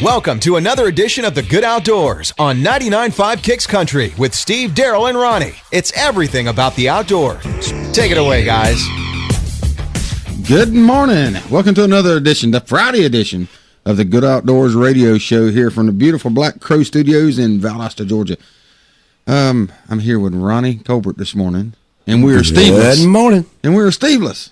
Welcome to another edition of The Good Outdoors on 99.5 Kicks Country with Steve, Daryl, and Ronnie. It's everything about the outdoors. Take it away, guys. Good morning. Welcome to another edition, the Friday edition of the Good Outdoors radio show here from the beautiful Black Crow Studios in Valdosta, Georgia. I'm here with Ronnie Colbert this morning, and we are Steveless. Good morning. And we are Steveless.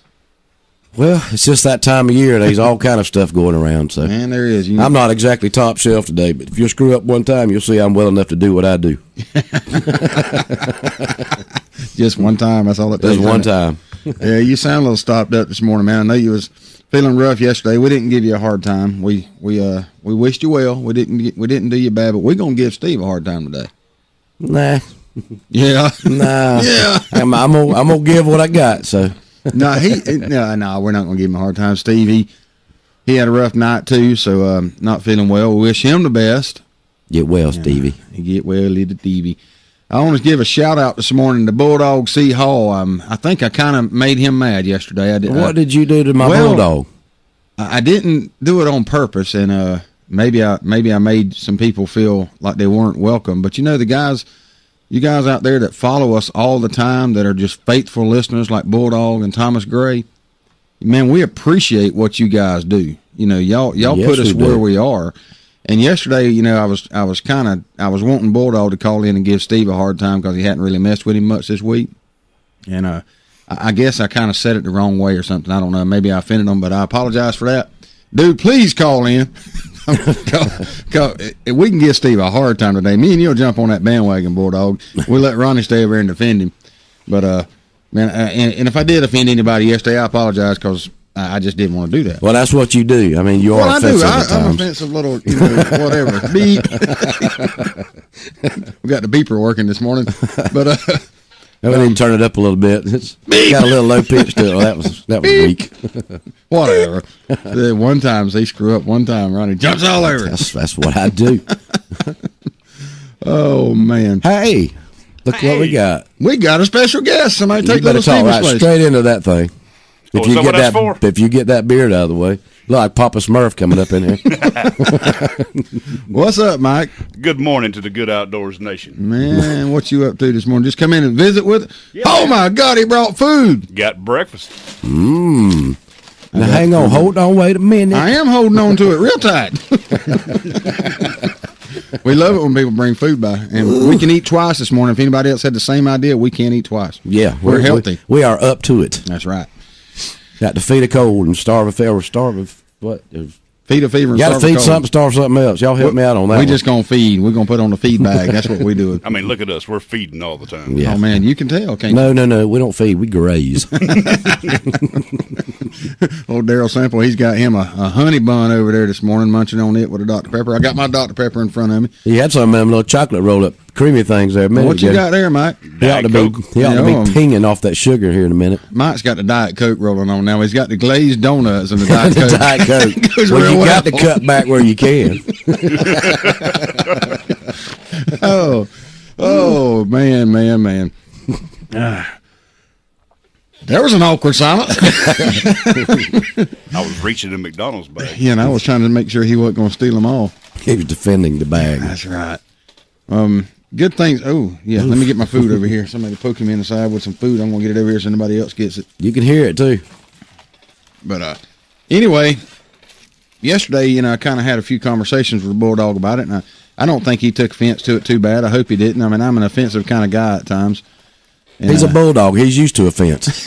Well, it's just that time of year. There's all kind of stuff going around. So, man, there is. I'm not exactly top shelf today, but if you screw up one time, you'll see I'm well enough to do what I do. Just one time. That's all it takes. Just one time. Yeah, you sound a little stopped up this morning, man. I know you was feeling rough yesterday. We didn't give you a hard time. We wished you well. We didn't do you bad, but we're gonna give Steve a hard time today. Nah. Yeah. Nah. Yeah. I'm gonna give what I got. So. No, we're not gonna give him a hard time. Steve, he had a rough night too, so not feeling well. We wish him the best. Get well, Stevie. Get well, little Stevie. I want to give a shout out this morning to Bulldog C. Hall. I think I kind of made him mad yesterday. What did you do to my Bulldog? I didn't do it on purpose, and maybe I made some people feel like they weren't welcome. But you know, you guys out there that follow us all the time, that are just faithful listeners like Bulldog and Thomas Gray, man, we appreciate what you guys do. You know, y'all yes, put us where we are. And yesterday, you know, I was wanting Bulldog to call in and give Steve a hard time because he hadn't really messed with him much this week. And I guess I kind of said it the wrong way or something. I don't know. Maybe I offended him, but I apologize for that. Dude, please call in. We can give Steve a hard time today. Me and you'll jump on that bandwagon, Bulldog. We'll let Ronnie stay over here and defend him. But, man, and if I did offend anybody yesterday, I apologize because I just didn't want to do that. Well, that's what you do. I mean, you are offensive at times. I'm offensive little, whatever. Beep. We got the beeper working this morning. But, we didn't turn it up a little bit. It's got a little low pitch to it. Well, that was weak. Whatever. One time, they screw up one time, Ronnie jumps all over. That's what I do. Oh, man. Hey, look what we got. We got a special guest. Somebody take little talk Steve's right place. Straight into that thing. If you get that beard out of the way, look like Papa Smurf coming up in here. What's up, Mike? Good morning to the Good Outdoors Nation. Man, what you up to this morning? Just come in and visit with us? Yeah, oh, my God, he brought food. Got breakfast. Now, hang on. Hold on. Wait a minute. I am holding on to it real tight. We love it when people bring food by. And we can eat twice this morning. If anybody else had the same idea, we can't eat twice. Yeah. We're healthy. We are up to it. That's right. Got to feed a cold and starve a fever. What? Feed a fever and got to feed something, starve something else. Y'all help me out on that. We just going to feed. We're going to put on the feed bag. That's what we do. I mean, look at us. We're feeding all the time. Yeah. Oh, man, you can tell, can't you? No. We don't feed. We graze. Old Daryl Sample, he's got him a honey bun over there this morning, munching on it with a Dr. Pepper. I got my Dr. Pepper in front of me. He had some of them little chocolate roll-up creamy things there. What you got there, Mike? He ought to be pinging off that sugar here in a minute. Mike's got the Diet Coke rolling on now. He's got the glazed donuts and the Diet Coke. Diet Coke. Well, you got to cut back where you can. Oh, man. There was an awkward silence. I was reaching the McDonald's bag. Yeah, and I was trying to make sure he wasn't going to steal them all. He was defending the bag. That's right. Good things. Oh, yeah, let me get my food over here. Somebody poking me in the side with some food. I'm going to get it over here so nobody else gets it. You can hear it, too. But anyway, yesterday, I kind of had a few conversations with the Bulldog about it, and I don't think he took offense to it too bad. I hope he didn't. I mean, I'm an offensive kind of guy at times. And, he's a bulldog. He's used to offense.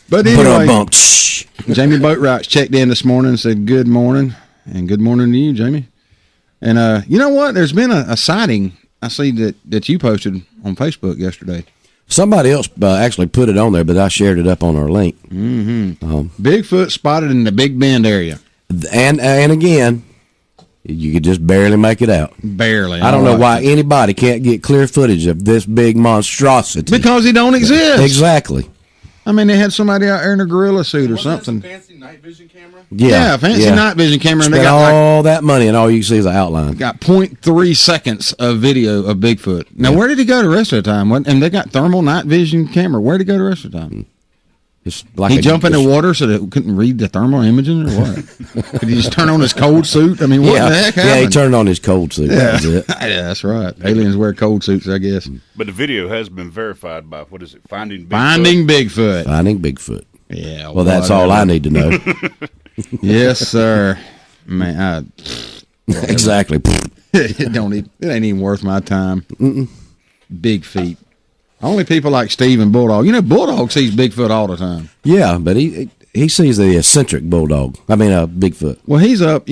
But anyway, Shh. Jamie Boatwright checked in this morning and said, good morning, and good morning to you, Jamie. And you know what? There's been a sighting I see that you posted on Facebook yesterday. Somebody else actually put it on there, but I shared it up on our link. Mm-hmm. Bigfoot spotted in the Big Bend area. And again, you could just barely make it out. Barely. I don't know why anybody can't get clear footage of this big monstrosity. Because he don't exist. Exactly. I mean, they had somebody out there in a gorilla suit or something. Fancy night vision camera? Yeah, fancy night vision camera. And they got all that money, and all you can see is an outline. Got 0.3 seconds of video of Bigfoot. Now, where did he go the rest of the time? And they got thermal night vision camera. Where did he go the rest of the time? It's like he jump in the water so that it couldn't read the thermal imaging or what? Did he just turn on his cold suit? I mean, what the heck happened? Yeah, he turned on his cold suit. Yeah. That was it. Yeah, that's right. Aliens wear cold suits, I guess. But the video has been verified by, what is it, Finding Bigfoot? Finding Bigfoot. Yeah. Well, that's all I need to know. Yes, sir. Man, Exactly. it ain't even worth my time. Big feet. Only people like Steve and Bulldog. You know, Bulldog sees Bigfoot all the time. Yeah, but he sees the eccentric bulldog. I mean, Bigfoot. Well, he's up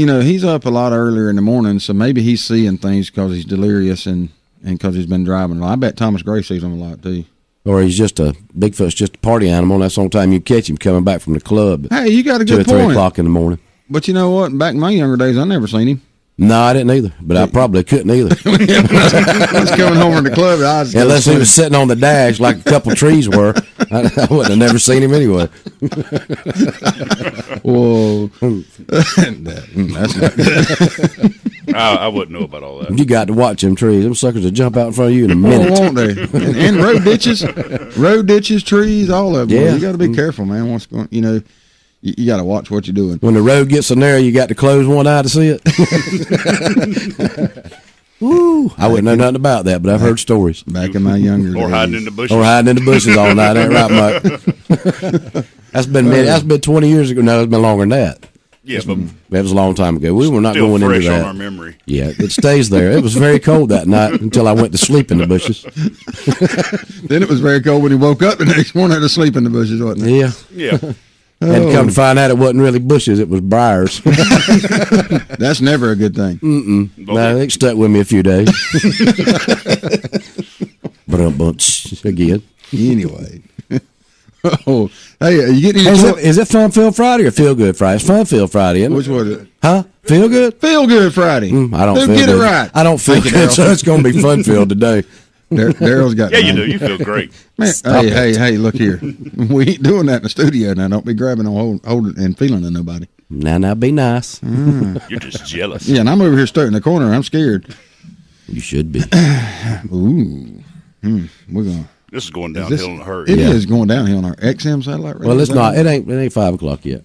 a lot earlier in the morning, so maybe he's seeing things because he's delirious and because he's been driving a lot. I bet Thomas Gray sees him a lot, too. Or Bigfoot's just a party animal, and that's the only time you catch him coming back from the club. Hey, you got a good 2 or 3 point. o'clock in the morning. But you know what? Back in my younger days, I never seen him. No, I didn't either, but I probably couldn't either. I was coming home from the club. Unless he was sitting on the dash like a couple trees were, I would have never seen him anyway. Whoa. That's not good. I wouldn't know about all that. You got to watch them trees. Them suckers will jump out in front of you in a minute. Won't they? And road ditches, trees, all of them. Yeah. You got to be careful, man. What's going? You got to watch what you're doing. When the road gets so narrow, you got to close one eye to see it. Woo! I wouldn't know nothing about that, but I've heard stories. Back in my younger days. Or hiding in the bushes. Or hiding in the bushes all night. Ain't right, Mike? That's been 20 years ago. No, it's been longer than that. Yeah, but That was a long time ago. We were not still going into fresh that. on our memory. Yeah, it stays there. It was very cold that night until I went to sleep in the bushes. Then it was very cold when he woke up the next morning to sleep in the bushes, wasn't it? Yeah. Yeah. And come to find out it wasn't really bushes, it was briars. That's never a good thing. No, it stuck with me a few days. But again. Anyway. Oh, hey, are you getting Is it Fun Filled Friday or Feel Good Friday? It's Fun Filled Friday, isn't it? Which was it? Huh? Feel Good? Feel Good Friday. I don't Who feel get good. it right. I don't feel Thank you, good, Daryl. so it's going to be Fun Filled today. Daryl's got Yeah, you do. You feel great. Man, hey, look here. We ain't doing that in the studio now. Don't be grabbing on holding and feeling to nobody. Now, be nice. You're just jealous. Yeah, and I'm over here stuck in the corner. I'm scared. You should be. Ooh. We're going. This is going downhill in a hurry. It is going downhill on our XM satellite radio. Well, it's not. It ain't 5 o'clock yet.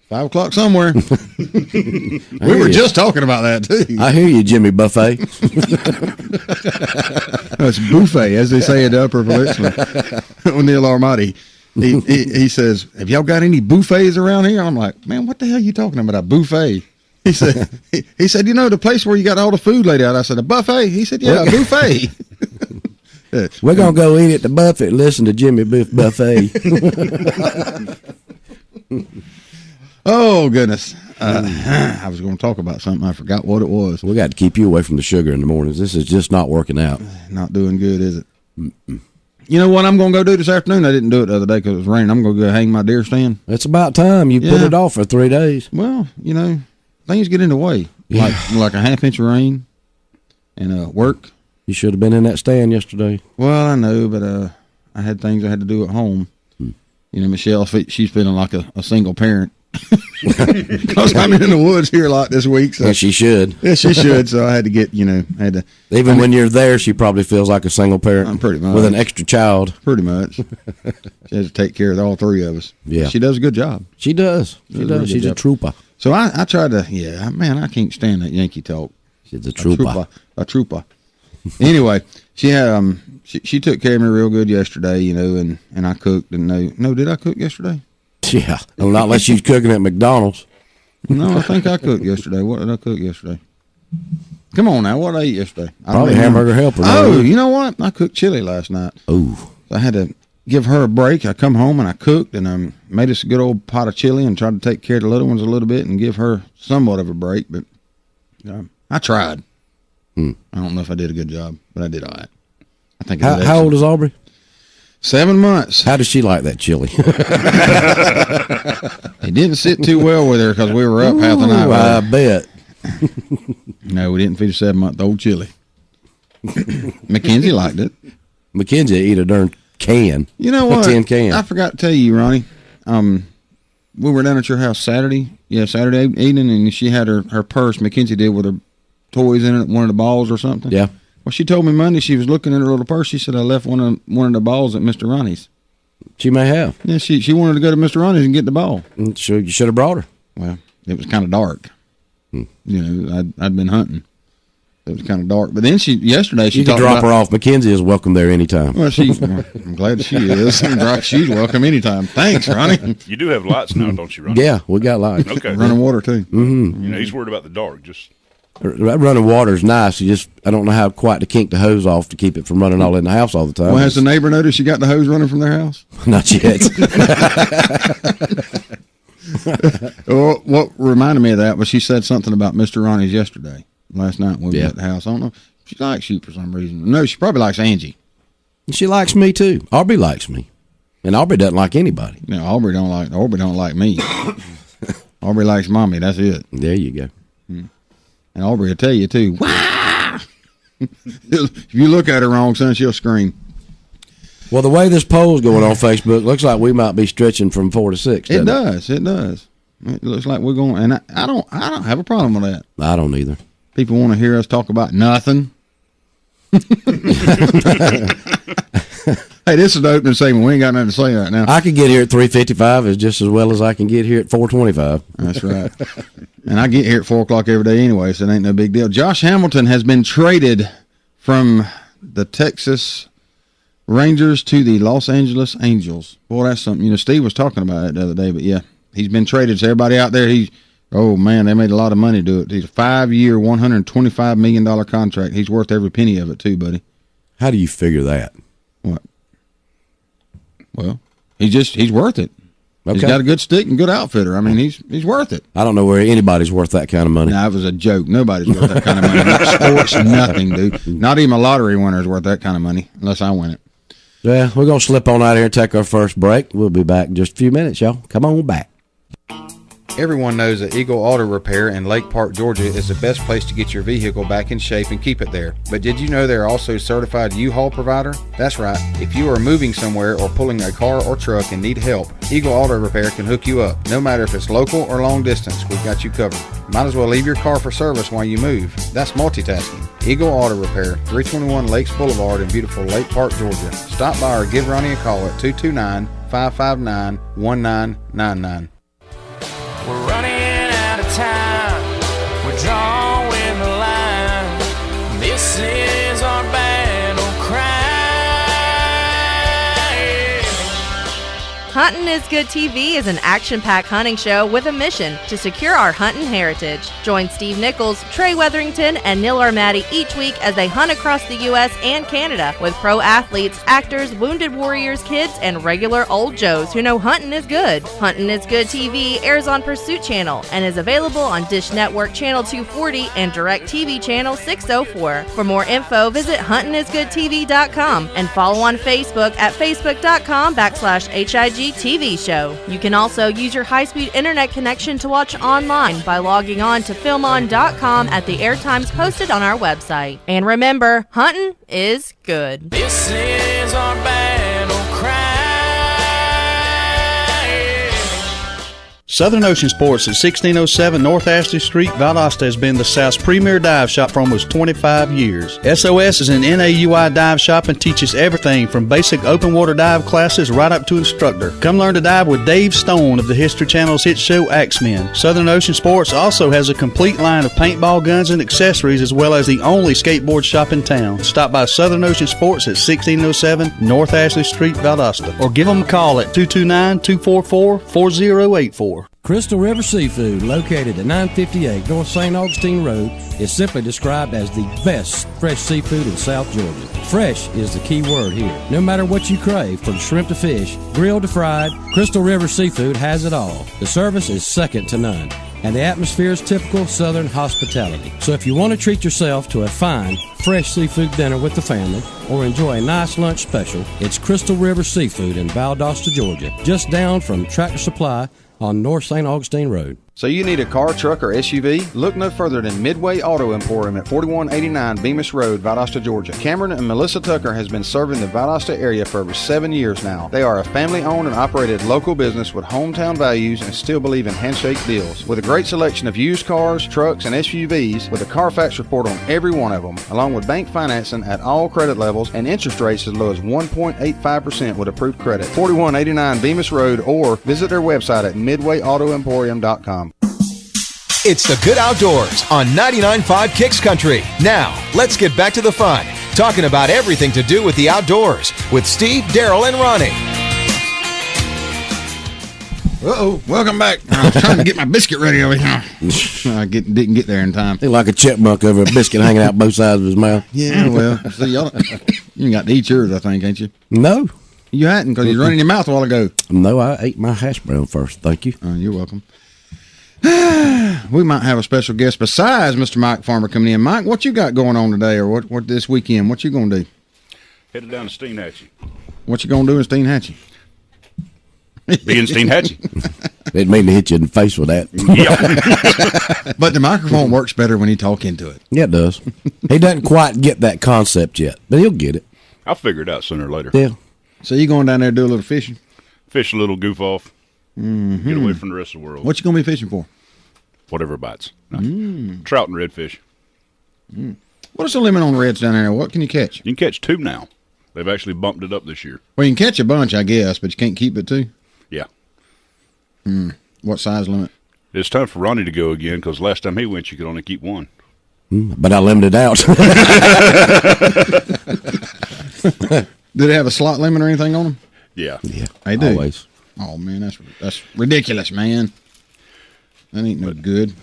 5 o'clock somewhere. We were just talking about that, too. I hear you, Jimmy Buffet. It's buffet, as they say in the Upper Peninsula. O'Neill Armati. He says, have y'all got any buffets around here? I'm like, man, what the hell are you talking about, a buffet? He said, the place where you got all the food laid out. I said, a buffet? He said, yeah, a buffet. We're going to go eat at the buffet and listen to Jimmy Buffet. Oh, goodness. I was going to talk about something. I forgot what it was. We got to keep you away from the sugar in the mornings. This is just not working out. Not doing good, is it? Mm-mm. You know what I'm going to go do this afternoon? I didn't do it the other day because it was raining. I'm going to go hang my deer stand. It's about time. You put it off for 3 days. Well, things get in the way. Like a half-inch of rain and work. You should have been in that stand yesterday. Well, I know, but I had things I had to do at home. Michelle, she's feeling like a single parent. Because I'm in the woods here a lot this week. So. And she should. Yeah, she should. So I had to get, Even when you're there, she probably feels like a single parent. Pretty much. With an extra child. Pretty much. She has to take care of all 3 of us. Yeah. She does a good job. She does. She does. She's a trooper. So I tried to, I can't stand that Yankee talk. She's a trooper. A trooper. Anyway, she had she took care of me real good yesterday, and I cooked. And did I cook yesterday? Yeah, well, not unless she's cooking at McDonald's. No, I think I cooked yesterday. What did I cook yesterday? Come on now, what did I eat yesterday? Probably hamburger helper. Oh, you know what? I cooked chili last night. Oh, I had to give her a break. I come home and I cooked and made us a good old pot of chili and tried to take care of the little ones a little bit and give her somewhat of a break. But I tried. I don't know if I did a good job, but I did all right. I think. How old is Aubrey? 7 months. How does she like that chili? It didn't sit too well with her because we were up half the night. I bet. No, we didn't feed a 7-month-old chili. Mackenzie liked it. Mackenzie ate a darn can. You know what? A tin can. I forgot to tell you, Ronnie. We were down at your house Saturday evening, and she had her purse. Mackenzie did with her toys in it, one of the balls or something. Yeah. Well, she told me Monday she was looking at her little purse. She said, I left one of the balls at Mr. Ronnie's. She may have. Yeah, she wanted to go to Mr. Ronnie's and get the ball. Sure, you should have brought her. Well, it was kind of dark. You know, I'd been hunting. It was kind of dark. But then yesterday she you can drop her off. Mackenzie is welcome there anytime. Well, I'm glad she is. She's welcome anytime. Thanks, Ronnie. You do have lights now, don't you, Ronnie? Yeah, we got lights. Okay. Running water, too. Mm-hmm. You know, he's worried about the dark. That running water is nice. I don't know how quite to kink the hose off to keep it from running all in the house all the time. Well, has the neighbor noticed you got the hose running from their house? Not yet. Well, what reminded me of that was she said something about Mr. Ronnie's last night when we were at the house. I don't know. She likes you for some reason. No, she probably likes Angie. She likes me too. Aubrey likes me, and Aubrey doesn't like anybody. No, Aubrey don't like me. Aubrey likes mommy. That's it. There you go. And Aubrey will tell you too. Wah! If you look at her wrong, son, she'll scream. Well, the way this poll's going on Facebook, looks like we might be stretching from 4 to 6. It does. It looks like we're going, and I don't have a problem with that. I don't either. People want to hear us talk about nothing. Hey, this is the opening segment. We ain't got nothing to say right now. I could get here at 3:55 as just as well as I can get here at 4:25. That's right. And I get here at 4 o'clock every day anyway, so it ain't no big deal. Josh Hamilton has been traded from the Texas Rangers to the Los Angeles Angels. Boy, that's something. You know, Steve was talking about it the other day, but yeah, he's been traded. So everybody out there, oh man, they made a lot of money to do it. He's a 5-year, $125 million contract. He's worth every penny of it too, buddy. How do you figure that? What? Well, he's worth it. Okay. He's got a good stick and good outfitter. I mean, he's worth it. I don't know where anybody's worth that kind of money. No, it was a joke. Nobody's worth that kind of money. Not sports, nothing, dude. Not even a lottery winner is worth that kind of money, unless I win it. Yeah, we're going to slip on out here and take our first break. We'll be back in just a few minutes, y'all. Come on back. Everyone knows that Eagle Auto Repair in Lake Park, Georgia is the best place to get your vehicle back in shape and keep it there. But did you know they're also a certified U-Haul provider? That's right. If you are moving somewhere or pulling a car or truck and need help, Eagle Auto Repair can hook you up. No matter if it's local or long distance, we've got you covered. Might as well leave your car for service while you move. That's multitasking. Eagle Auto Repair, 321 Lakes Boulevard in beautiful Lake Park, Georgia. Stop by or give Ronnie a call at 229-559-1999. We're running out of time. We're drawing the line. This is our battle cry. Huntin' is Good TV is an action-packed hunting show with a mission to secure our hunting heritage. Join Steve Nichols, Trey Weatherington, and Neil Armati each week as they hunt across the U.S. and Canada with pro athletes, actors, wounded warriors, kids, and regular old Joes who know hunting is good. Huntin' is Good TV airs on Pursuit Channel and is available on Dish Network Channel 240 and DirecTV Channel 604. For more info, visit huntingisgoodtv.com and follow on Facebook at facebook.com/HIG TV show. You can also use your high-speed internet connection to watch online by logging on to filmon.com at the airtimes posted on our website. And remember, hunting is good. This is our battle cry. Southern Ocean Sports at 1607 North Ashley Street, Valdosta has been the South's premier dive shop for almost 25 years. SOS is an NAUI dive shop and teaches everything from basic open water dive classes right up to instructor. Come learn to dive with Dave Stone of the History Channel's hit show Axemen. Southern Ocean Sports also has a complete line of paintball guns and accessories as well as the only skateboard shop in town. Stop by Southern Ocean Sports at 1607 North Ashley Street, Valdosta, or give them a call at 229-244-4084. Crystal River Seafood, located at 958 North St. Augustine Road, is simply described as the best fresh seafood in South Georgia. Fresh is the key word here. No matter what you crave, from shrimp to fish, grilled to fried, Crystal River Seafood has it all. The service is second to none, and the atmosphere is typical Southern hospitality. So if you want to treat yourself to a fine, fresh seafood dinner with the family, or enjoy a nice lunch special, it's Crystal River Seafood in Valdosta, Georgia, just down from Tractor Supply on North St. Augustine Road. So you need a car, truck, or SUV? Look no further than Midway Auto Emporium at 4189 Bemis Road, Valdosta, Georgia. Cameron and Melissa Tucker has been serving the Valdosta area for over 7 years now. They are a family-owned and operated local business with hometown values and still believe in handshake deals. With a great selection of used cars, trucks, and SUVs, with a Carfax report on every one of them, along with bank financing at all credit levels and interest rates as low as 1.85% with approved credit. 4189 Bemis Road, or visit their website at midwayautoemporium.com. It's the Good Outdoors on 99.5 Kicks Country. Now, let's get back to the fun, talking about everything to do with the outdoors with Steve, Daryl, and Ronnie. Welcome back. I was trying to get my biscuit ready over here. I didn't get there in time. He like a chipmunk over a biscuit hanging out both sides of his mouth. Yeah, well, see, you got to eat yours, I think, ain't you? No. You hadn't, because you was running your mouth a while ago. No, I ate my hash brown first. Thank you. You're welcome. We might have a special guest besides Mr. Mike Farmer coming in. Mike, what you got going on today, or what this weekend? What you going to do? Headed down to Steenhatchee. What you going to do in Steenhatchee? Be in Steenhatchee. Didn't mean to hit you in the face with that. Yeah. But the microphone works better when you talk into it. Yeah, it does. He doesn't quite get that concept yet, but he'll get it. I'll figure it out sooner or later. Yeah. So you going down there to do a little fishing? Fish a little, goof off. Mm-hmm. Get away from the rest of the world. What you going to be fishing for? Whatever bites. No. Trout and redfish. What's the limit on reds down there? What can you catch? You can catch 2 now. They've actually bumped it up this year. Well, you can catch a bunch, I guess, but you can't keep it too? Yeah. What size limit? It's time for Ronnie to go again, because last time he went, you could only keep 1. But I limited out. Do they have a slot limit or anything on them? Yeah. Yeah. They do. Always. Oh, man, that's ridiculous, man. That ain't no good.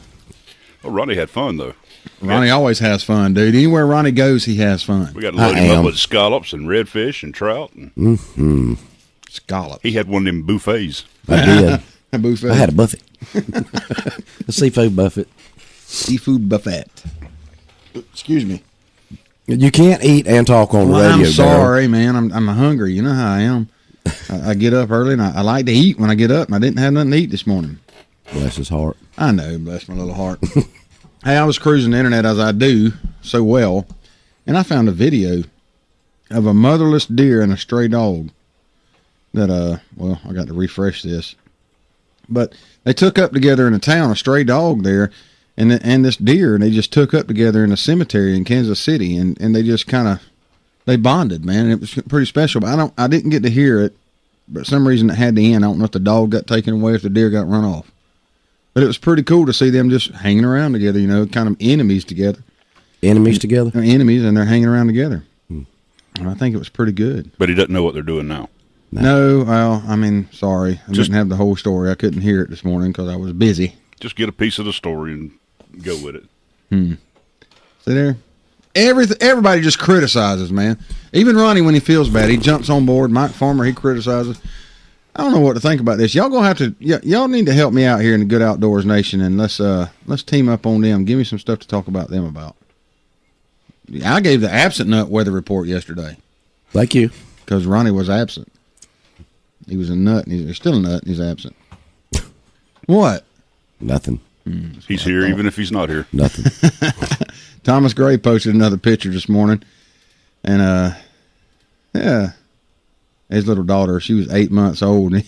Well, Ronnie had fun, though. Ronnie always has fun, dude. Anywhere Ronnie goes, he has fun. We got to load him up with scallops and redfish and trout. And Scallops. he had one of them buffets. I did. A buffet. I had a buffet. A seafood buffet. Seafood buffet. Excuse me. You can't eat and talk on the radio, I'm sorry, man. I'm hungry. You know how I am. I get up early, and I like to eat when I get up, and I didn't have nothing to eat this morning. Bless his heart. I know, bless my little heart. Hey, I was cruising the internet, as I do so well, and I found a video of a motherless deer and a stray dog that, I got to refresh this. But they took up together in a town, a stray dog there, and this deer, and they just took up together in a cemetery in Kansas City, and they just they bonded, man, and it was pretty special. But I didn't get to hear it, but for some reason it had to end. I don't know if the dog got taken away, if the deer got run off. But it was pretty cool to see them just hanging around together, kind of enemies together. Enemies together? They're enemies, and they're hanging around together. And I think it was pretty good. But he doesn't know what they're doing now. No, well, I mean, sorry. I didn't have the whole story. I couldn't hear it this morning because I was busy. Just get a piece of the story and go with it. See there? Everybody just criticizes, man. Even Ronnie, when he feels bad, he jumps on board. Mike Farmer, he criticizes. I don't know what to think about this. Y'all gonna have to. Y'all need to help me out here in the Good Outdoors Nation, and let's team up on them. Give me some stuff to talk about them about. I gave the absent nut weather report yesterday. Thank you. Because Ronnie was absent. He was a nut, and he's still a nut, and he's absent. What? Nothing. He's here even if he's not here. Nothing. Thomas Gray posted another picture this morning, and his little daughter, she was 8 months old. He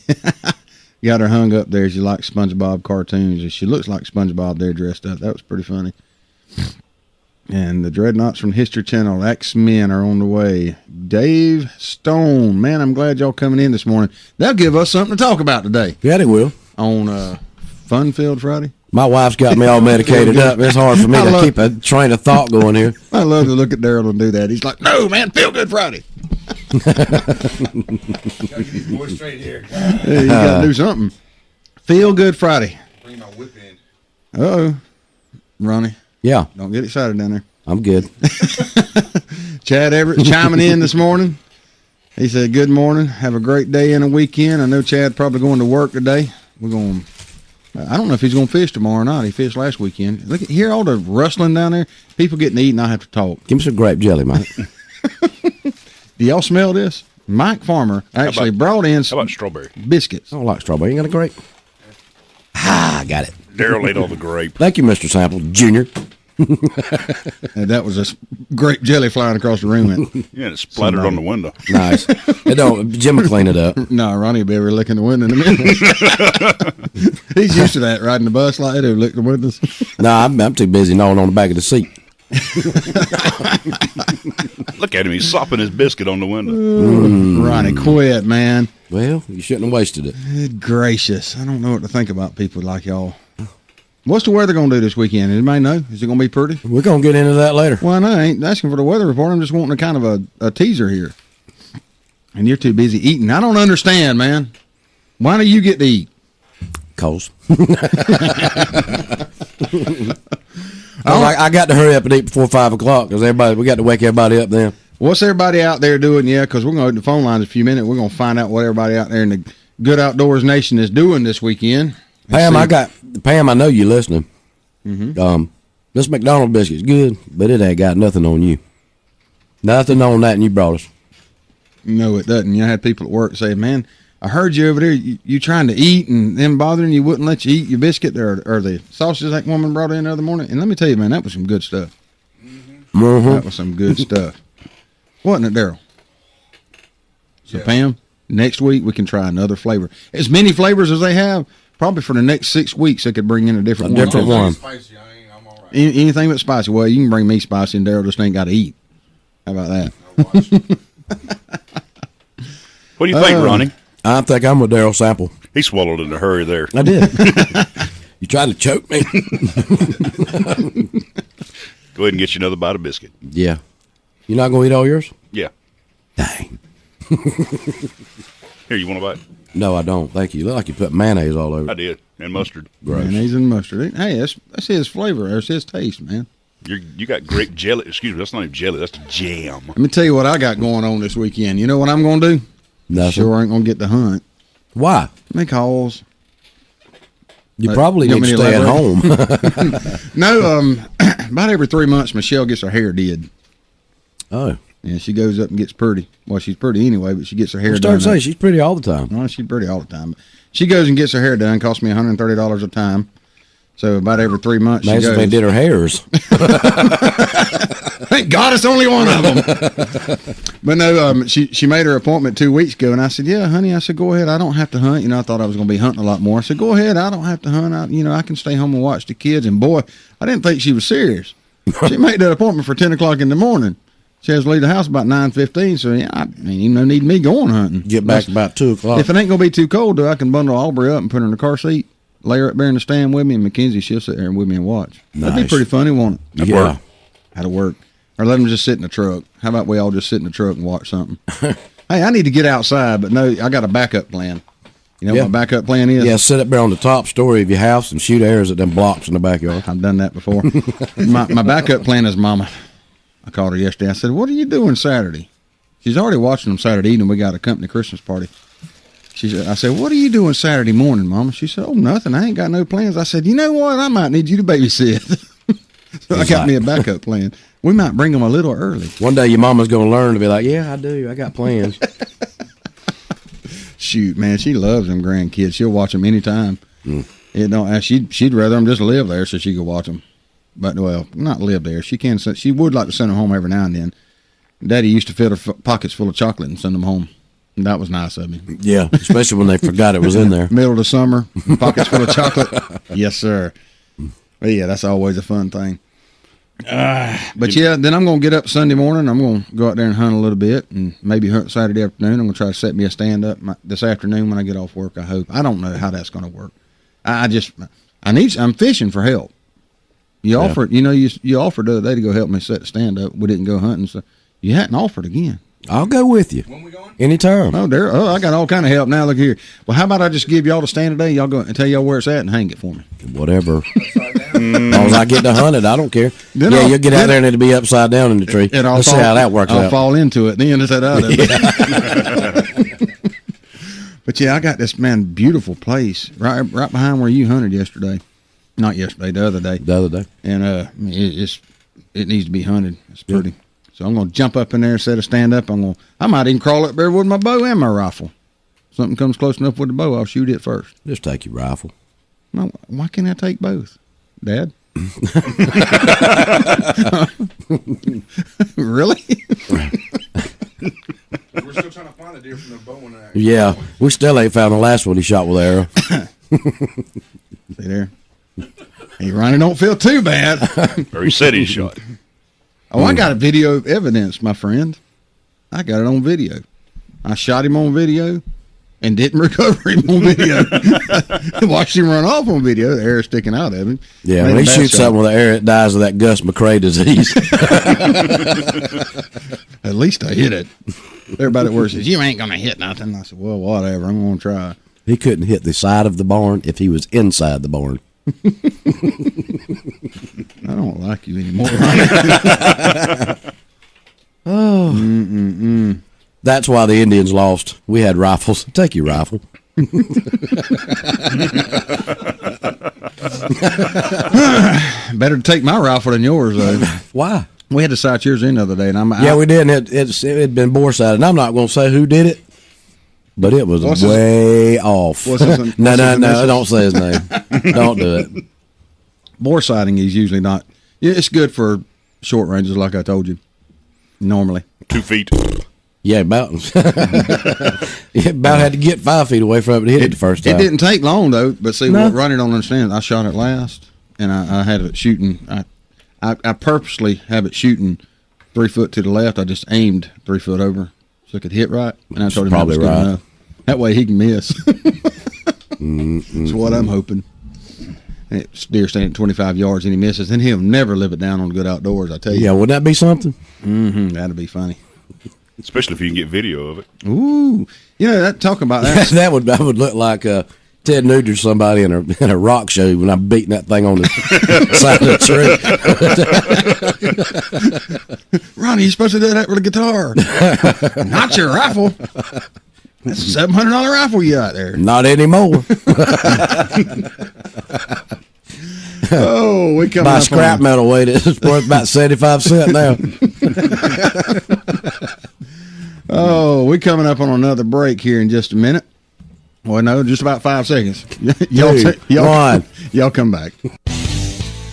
got her hung up there. She likes SpongeBob cartoons, and she looks like SpongeBob there dressed up. That was pretty funny. And the Dreadnoughts from History Channel, X-Men, are on the way. Dave Stone, man, I'm glad y'all coming in this morning. They'll give us something to talk about today. Yeah, they will. On Fun Filled Friday. My wife's got me all medicated up. It's hard for me to keep a train of thought going here. I love to look at Daryl and do that. He's like, no, man, Feel Good Friday. Gotta get these boys straight here. Yeah, you gotta do something. Feel Good Friday. Bring my whip in. Uh-oh. Ronnie. Yeah. Don't get excited down there. I'm good. Chad Everett chiming in this morning. He said, good morning. Have a great day and a weekend. I know Chad probably going to work today. I don't know if he's going to fish tomorrow or not. He fished last weekend. Look, hear all the rustling down there? People getting to eat and I have to talk. Give me some grape jelly, Mike. Do y'all smell this? Mike Farmer actually brought in some how about strawberry biscuits. I don't like strawberry. You got a grape? Ah, got it. Daryl ate all the grape. Thank you, Mr. Sample Jr. And that was a grape jelly flying across the room. Yeah, it splattered on the window. Nice. Jim will clean it up. No, Ronnie will be able to look in the window in a minute. He's used to that, riding the bus like that. He'll look in the windows. No, I'm too busy gnawing on the back of the seat. Look at him. He's sopping his biscuit on the window. Ronnie, quit, man. Well, you shouldn't have wasted it. Good gracious. I don't know what to think about people like y'all. What's the weather going to do this weekend? Anybody know? Is it going to be pretty? We're going to get into that later. Well, no, I ain't asking for the weather report. I'm just wanting a kind of a teaser here. And you're too busy eating. I don't understand, man. Why do you get to eat? Coles. I got to hurry up and eat before 5 o'clock because we got to wake everybody up then. What's everybody out there doing? Yeah, because we're going to open the phone lines in a few minutes. We're going to find out what everybody out there in the Good Outdoors Nation is doing this weekend. Pam, I know you're listening. Mm-hmm. This McDonald's biscuit's good, but it ain't got nothing on you. Nothing on that, and you brought us. No, it doesn't. I had people at work say, "Man, I heard you over there. You trying to eat, and them bothering you wouldn't let you eat your biscuit or the sausages that woman brought in the other morning." And let me tell you, man, that was some good stuff. Mm-hmm. That was some good stuff, wasn't it, Daryl? So, yeah. Pam, next week we can try another flavor. As many flavors as they have. Probably for the next 6 weeks, they could bring in a different one. Spicy, I'm all right. Anything but spicy. Well, you can bring me spicy, and Daryl just ain't got to eat. How about that? What do you think, Ronnie? I think I'm with Daryl Sample. He swallowed in a hurry there. I did. You tried to choke me. Go ahead and get you another bite of biscuit. Yeah. You're not going to eat all yours? Yeah. Dang. Here, you want a bite? No, I don't. Thank you. You look like you put mayonnaise all over. I did, and mustard. Gross. Mayonnaise and mustard. Hey, that's his flavor. That's his taste, man. You got grape jelly. Excuse me, that's not even jelly. That's jam. Let me tell you what I got going on this weekend. You know what I'm going to do? Nothing. Sure ain't going to get to hunt. Why? Because you probably need to stay at home. No, about every 3 months, Michelle gets her hair did. Oh. Yeah, she goes up and gets pretty. Well, she's pretty anyway, but she gets her hair done. I was starting to say, she's pretty all the time. Well, she's pretty all the time. She goes and gets her hair done. Costs me $130 a time. So about every 3 months she goes. Imagine if they did her hairs. Thank God it's only one of them. But no, she made her appointment 2 weeks ago, and I said, yeah, honey, I said, go ahead. I don't have to hunt. I thought I was going to be hunting a lot more. I said, go ahead. I don't have to hunt. I can stay home and watch the kids. And boy, I didn't think she was serious. She made that appointment for 10 o'clock in the morning. She has to leave the house about 9:15, so yeah, I ain't even no need me going hunting. Get back about 2 o'clock. If it ain't going to be too cold, though, I can bundle Aubrey up and put her in the car seat, lay her up there in the stand with me, and Mackenzie, she'll sit there with me and watch. Nice. That'd be pretty funny, won't it? Yeah. How to work. Or let them just sit in the truck. How about we all just sit in the truck and watch something? Hey, I need to get outside, but no, I got a backup plan. You know what my backup plan is? Yeah, sit up there on the top story of your house and shoot arrows at them blocks in the backyard. I've done that before. my backup plan is Mama. I called her yesterday. I said, what are you doing Saturday? She's already watching them Saturday evening. We got a company Christmas party. I said, what are you doing Saturday morning, Mama? She said, oh, nothing. I ain't got no plans. I said, you know what? I might need you to babysit. So I got me a backup plan. We might bring them a little early. One day your mama's going to learn to be like, yeah, I do. I got plans. Shoot, man, she loves them grandkids. She'll watch them anytime. She'd rather them just live there so she could watch them. But, well, not live there. She would like to send them home every now and then. Daddy used to fill her pockets full of chocolate and send them home. And that was nice of him. Yeah, especially when they forgot it was in there. Middle of the summer, pockets full of chocolate. Yes, sir. But, yeah, that's always a fun thing. But, yeah, then I'm going to get up Sunday morning. I'm going to go out there and hunt a little bit and maybe hunt Saturday afternoon. I'm going to try to set me a stand-up this afternoon when I get off work, I hope. I don't know how that's going to work. I'm fishing for help. You offered, you offered the other day to go help me set the stand up. We didn't go hunting, so you hadn't offered again. I'll go with you. When we going? Anytime. I got all kind of help now. Look here. Well, how about I just give y'all the stand today? Y'all go and tell y'all where it's at and hang it for me. Whatever. As long as I get to hunt it, I don't care. You'll get out there and it'll be upside down in the tree. Let's see how that works out. I'll fall into it. Then it's out of it. But yeah, I got this beautiful place right behind where you hunted yesterday. Not yesterday, the other day. The other day. And it needs to be hunted. It's pretty. Yeah. So I'm going to jump up in there, set a stand up. I might even crawl up there with my bow and my rifle. Something comes close enough with the bow, I'll shoot it first. Just take your rifle. No, why can't I take both, Dad? Really? We're still trying to find a deer from the bow and arrow. Yeah, we still ain't found the last one he shot with an arrow. See there? Hey, Ronnie, don't feel too bad. Or he said he shot. Oh, I got a video of evidence, my friend. I got it on video. I shot him on video and didn't recover him on video. Watched him run off on video. The arrow sticking out of him. Yeah, when he shoots something with an arrow, it dies of that Gus McCrae disease. At least I hit it. Everybody at work says, you ain't going to hit nothing. I said, well, whatever. I'm going to try. He couldn't hit the side of the barn if he was inside the barn. I don't like you anymore. Oh. That's why the Indians lost. We had rifles. Take your rifle. Better take my rifle than yours, though. Why? We had to sight yours in the other day, and we did. It had been bore sighted, and I'm not going to say who did it, but it was way off. No, don't say his name. Don't do it. Bore sighting is usually not. It's good for short ranges, like I told you. Normally, 2 feet. Yeah, about had to get 5 feet away from it to hit it the first time. It didn't take long though. But see, what Ronnie don't understand, I shot it last, and I had it shooting. I purposely have it shooting 3 foot to the left. I just aimed 3 foot over so it could hit right, and I told him probably that was right. good enough. That way he can miss. That's what I'm hoping. And deer standing at 25 yards and he misses, then he'll never live it down on Good Outdoors, I tell you. Yeah, wouldn't that be something? That'd be funny. Especially if you can get video of it. Ooh, talking about that. that would look like Ted Nugent, somebody in a rock show when I'm beating that thing on the side of the tree. Ronnie, you're supposed to do that with a guitar. Not your rifle. That's a $700 rifle you got there. Not anymore. Oh, we come by scrap metal weight. It's worth about 75 cents now. Oh, we're coming up on another break here in just a minute. Well, no, just about 5 seconds. Y'all come back.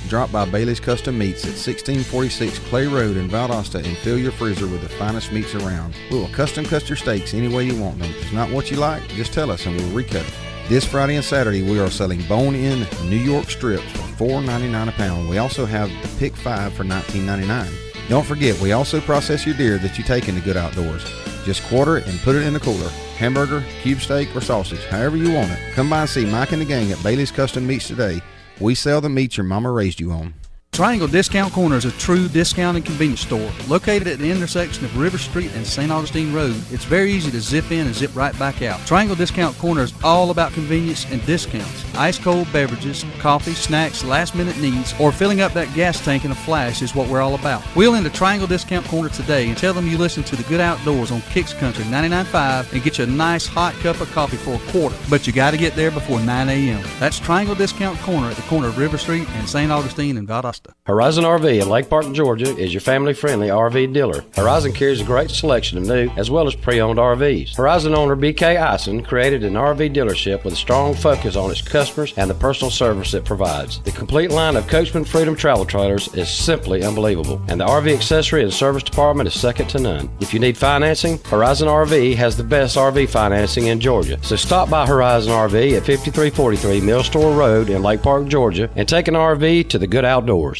Drop by Bailey's Custom Meats at 1646 Clay Road in Valdosta and fill your freezer with the finest meats around. We will custom cut your steaks any way you want them. If it's not what you like, just tell us and we'll recut it. This Friday and Saturday, we are selling bone-in New York strips for $4.99 a pound. We also have the Pick 5 for $19.99. Don't forget, we also process your deer that you take into Good Outdoors. Just quarter it and put it in the cooler. Hamburger, cube steak, or sausage, however you want it. Come by and see Mike and the gang at Bailey's Custom Meats today. We sell the meats your mama raised you on. Triangle Discount Corner is a true discount and convenience store located at the intersection of River Street and St. Augustine Road. It's very easy to zip in and zip right back out. Triangle Discount Corner is all about convenience and discounts. Ice cold beverages, coffee, snacks, last minute needs, or filling up that gas tank in a flash is what we're all about. Wheel into Triangle Discount Corner today and tell them you listen to the Good Outdoors on Kicks Country 99.5 and get you a nice hot cup of coffee for a quarter. But you got to get there before 9 a.m. That's Triangle Discount Corner at the corner of River Street and St. Augustine in Valdosta. Horizon RV in Lake Park, Georgia is your family-friendly RV dealer. Horizon carries a great selection of new as well as pre-owned RVs. Horizon owner B.K. Eisen created an RV dealership with a strong focus on its customers and the personal service it provides. The complete line of Coachman Freedom travel trailers is simply unbelievable, and the RV accessory and service department is second to none. If you need financing, Horizon RV has the best RV financing in Georgia. So stop by Horizon RV at 5343 Mill Store Road in Lake Park, Georgia, and take an RV to the Good Outdoors.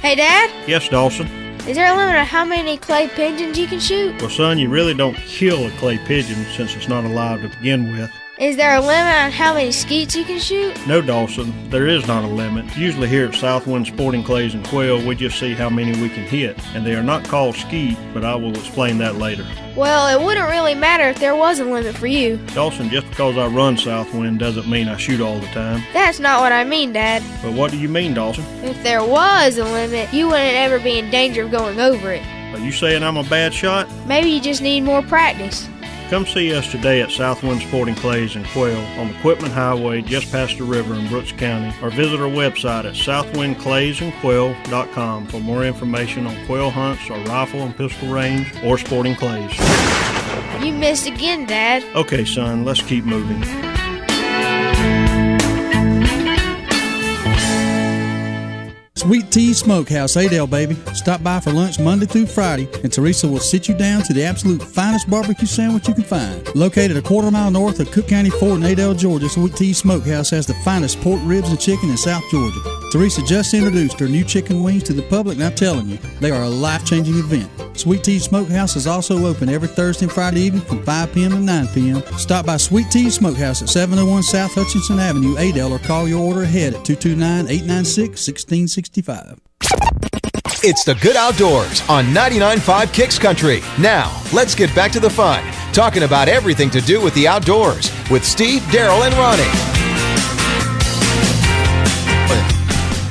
Hey, Dad? Yes, Dawson? Is there a limit on how many clay pigeons you can shoot? Well, son, you really don't kill a clay pigeon since it's not alive to begin with. Is there a limit on how many skeets you can shoot? No, Dawson, there is not a limit. Usually here at Southwind Sporting Clays and Quail, we just see how many we can hit. And they are not called skeet, but I will explain that later. Well, it wouldn't really matter if there was a limit for you. Dawson, just because I run Southwind doesn't mean I shoot all the time. That's not what I mean, Dad. But what do you mean, Dawson? If there was a limit, you wouldn't ever be in danger of going over it. Are you saying I'm a bad shot? Maybe you just need more practice. Come see us today at Southwind Sporting Clays and Quail on the Quitman Highway just past the river in Brooks County, or visit our website at southwindclaysandquail.com for more information on quail hunts or rifle and pistol range or sporting clays. You missed again, Dad. Okay, son, let's keep moving. Sweet Tea Smokehouse, Adel, baby. Stop by for lunch Monday through Friday, and Teresa will sit you down to the absolute finest barbecue sandwich you can find. Located a quarter-mile north of Cook County Ford in Adel, Georgia, Sweet Tea Smokehouse has the finest pork ribs and chicken in South Georgia. Teresa just introduced her new chicken wings to the public, and I'm telling you, they are a life-changing event. Sweet Tea Smokehouse is also open every Thursday and Friday evening from 5 p.m. to 9 p.m. Stop by Sweet Tea Smokehouse at 701 South Hutchinson Avenue, Adel, or call your order ahead at 229-896-1665. It's the Good Outdoors on 99.5 Kicks Country. Now, let's get back to the fun, talking about everything to do with the outdoors with Steve, Daryl, and Ronnie.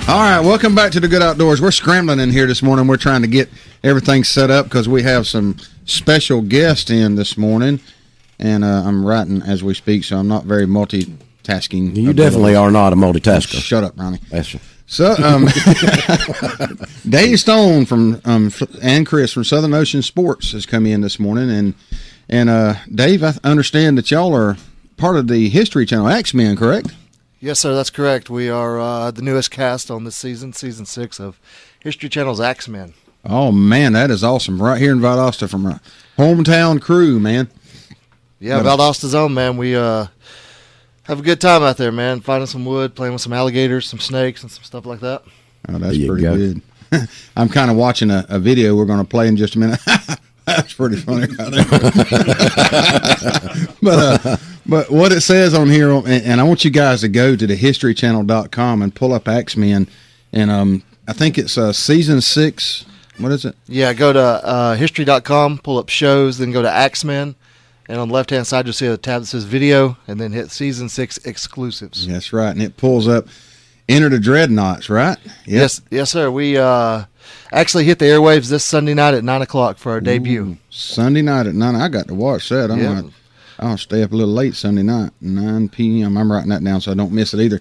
All right, welcome back to the Good Outdoors. We're scrambling in here this morning. We're trying to get everything set up because we have some special guests in this morning, and I'm writing as we speak, so I'm not very multitasking. You definitely are not a multitasker. Shut up, Ronnie. That's right. So, Dave Stone and Chris from Southern Ocean Sports has come in this morning, and Dave, I understand that y'all are part of the History Channel Axemen, correct? Yes, sir, that's correct. We are the newest cast on this season 6 of History Channel's Axemen. Oh, man, that is awesome. Right here in Valdosta from a hometown crew, man. Yeah, Valdosta's own, man. We have a good time out there, man, finding some wood, playing with some alligators, some snakes, and some stuff like that. Oh, that's pretty good. I'm kind of watching a video we're going to play in just a minute. That's pretty funny. But what it says on here, and I want you guys to go to the historychannel.com and pull up Axemen, and I think it's season 6. What is it? Yeah, go to history.com, pull up shows, then go to Axemen, and on the left-hand side you'll see a tab that says video, and then hit season 6 exclusives. That's right, and it pulls up Enter the Dreadnoughts, right? Yep. Yes, sir. We actually hit the airwaves this Sunday night at 9 o'clock for our debut. Sunday night at 9. I got to watch that. I'll stay up a little late Sunday night, 9 p.m. I'm writing that down so I don't miss it either.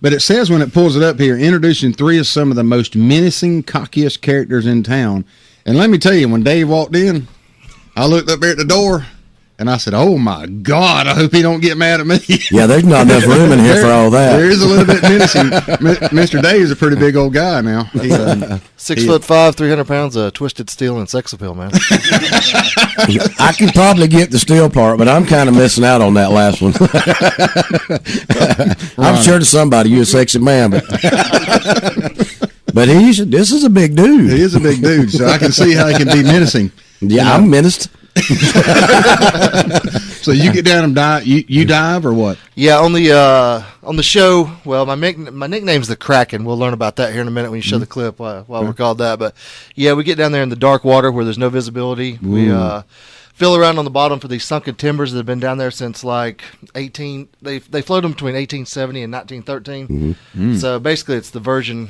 But it says when it pulls it up here, introducing 3 of some of the most menacing, cockiest characters in town. And let me tell you, when Dave walked in, I looked up there at the door, and I said, "Oh my God! I hope he don't get mad at me." Yeah, there's not enough room in here for all that. There is a little bit menacing. Mr. Dave's a pretty big old guy now. He's 6'5", 300 pounds of twisted steel and sex appeal, man. I can probably get the steel part, but I'm kind of missing out on that last one. I'm sure to somebody you're a sexy man, but this is a big dude. He is a big dude, so I can see how he can be menacing. Yeah, I'm menaced. So you get down and dive. You dive or what? Yeah, on the show. Well, my nickname's the Kraken. We'll learn about that here in a minute when you show the clip why we're called that. But yeah, we get down there in the dark water where there's no visibility. Ooh. We feel around on the bottom for these sunken timbers that have been down there since like They floated them between 1870 and 1913. Mm-hmm. So basically, it's the virgin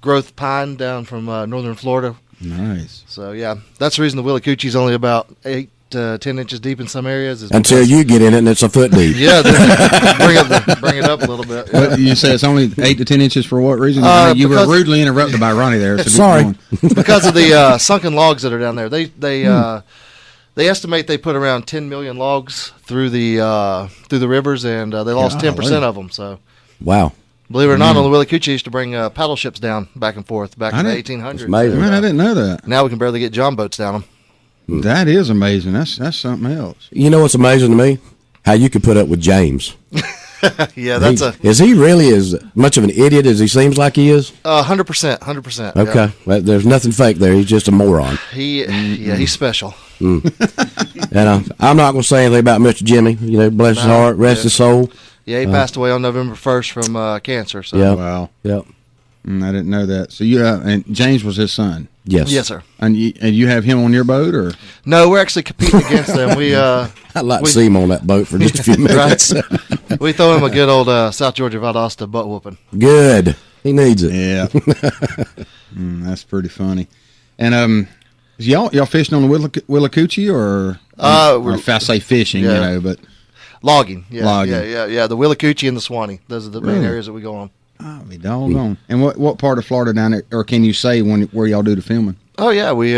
growth pine down from northern Florida. Nice. So yeah, that's the reason the Willacoochie's only about 8 to 10 inches deep in some areas. Until you get in it and it's a foot deep. Yeah, bring it up a little bit. Yeah. But you say it's only 8 to 10 inches for what reason? You were rudely interrupted by Ronnie there. So sorry. Because of the sunken logs that are down there. They estimate they put around 10 million logs through the rivers, and they lost 10% of them. So wow. Believe it or not, on the Willacoochie used to bring paddle ships down back and forth back in the 1800s. Amazing. Man, I didn't know that. Now we can barely get john boats down them. That is amazing. That's something else. You know what's amazing to me? How you could put up with James. Yeah, is he really as much of an idiot as he seems like he is? 100%. Okay, yeah. Well, there's nothing fake there. He's just a moron. He's special. And I'm not going to say anything about Mr. Jimmy. Bless his heart, rest his soul. Yeah, he passed away on November 1st from cancer. So. Yeah. Wow. Yep. I didn't know that. So and James was his son. Yes. Yes, sir. And you have him on your boat, or? No, we're actually competing against them. I'd like to see him on that boat for just a few minutes. Right. We throw him a good old South Georgia Valdosta butt whooping. Good. He needs it. Yeah. That's pretty funny. And y'all fishing on the Willacoochie or if I say fishing, but logging. Yeah, logging. Yeah. The Willacoochie and the Swanee. Those are the main areas that we go on. Oh, be doggone. And what part of Florida down there, or can you say where y'all do the filming? Oh, yeah. We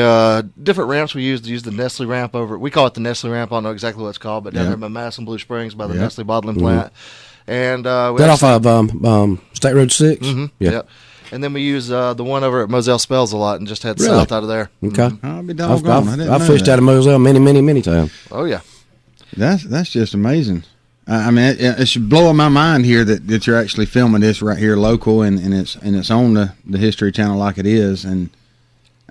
different ramps we use the Nestle ramp over. We call it the Nestle ramp. I don't know exactly what it's called, but down there by Madison Blue Springs by the Nestle bottling plant. And that off of State Road 6? Mm-hmm. Yeah. And then we use the one over at Moselle Spells a lot and just head Really? south out of there. Okay. I'll be doggone. I've fished out of Moselle many times. Oh, yeah. That's just amazing. I mean, it's blowing my mind here that you're actually filming this right here local and it's on the History Channel like it is. And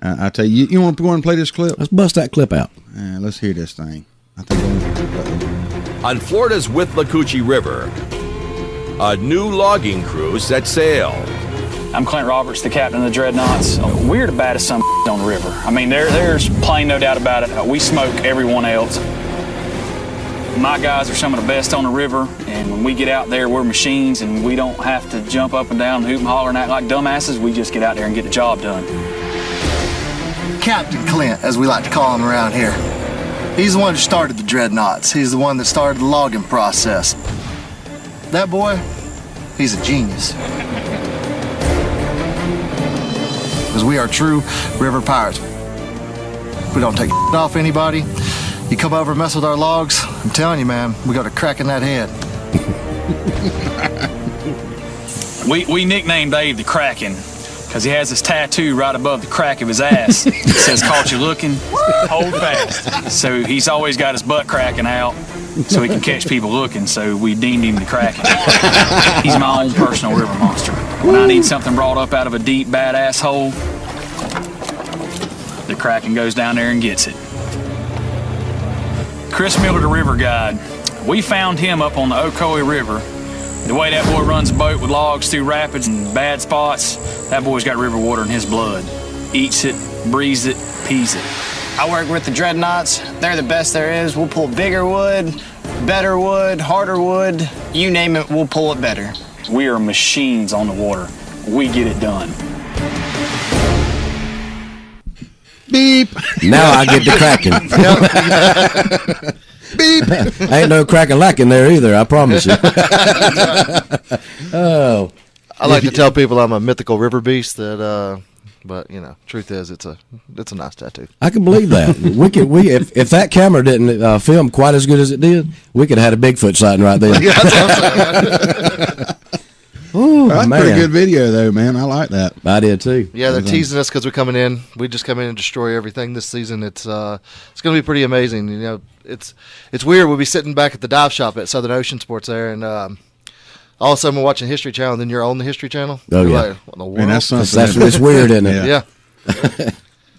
I tell you, you want to go and play this clip? Let's bust that clip out. Let's hear this thing. I think on Florida's Withlacoochee River, a new logging crew set sail. I'm Clint Roberts, the captain of the Dreadnoughts. We're the baddest son on the river. I mean, there's plain no doubt about it. We smoke everyone else. My guys are some of the best on the river, and when we get out there, we're machines, and we don't have to jump up and down, hoop and holler, and act like dumbasses. We just get out there and get the job done. Captain Clint, as we like to call him around here. He's the one who started the Dreadnoughts. He's the one that started the logging process. That boy, he's a genius. Because we are true river pirates. We don't take off anybody. You come over and mess with our logs, I'm telling you, man, we got a crack in that head. We nicknamed Dave the Kraken because he has this tattoo right above the crack of his ass. It says, "Caught you looking, hold fast." So he's always got his butt cracking out so he can catch people looking, so we deemed him the Kraken. He's my own personal river monster. When I need something brought up out of a deep, badass hole, the Kraken goes down there and gets it. Chris Miller, the river guide. We found him up on the Ocoee River. The way that boy runs a boat with logs through rapids and bad spots, that boy's got river water in his blood. Eats it, breathes it, pees it. I work with the Dreadnoughts. They're the best there is. We'll pull bigger wood, better wood, harder wood. You name it, we'll pull it better. We are machines on the water. We get it done. Beep. Now I get the cracking. Beep. Ain't no cracking lacking there either, I promise you. Oh. I like to tell people I'm a mythical river beast but you know, truth is it's a nice tattoo. I can believe that. If that camera didn't film quite as good as it did, we could have had a Bigfoot sighting right there. Yeah, that's what I'm saying. Ooh, that's man. pretty good video though, man. I like that. I did too. Yeah, they're teasing us because we're coming in. We just come in and destroy everything this season. It's going to be pretty amazing. You know, it's weird. We'll be sitting back at the dive shop at Southern Ocean Sports there, and all of a sudden we're watching History Channel, and then you're on the History Channel. Oh, yeah. Like, what in the world? And that's something. That's it's weird, isn't it? Yeah.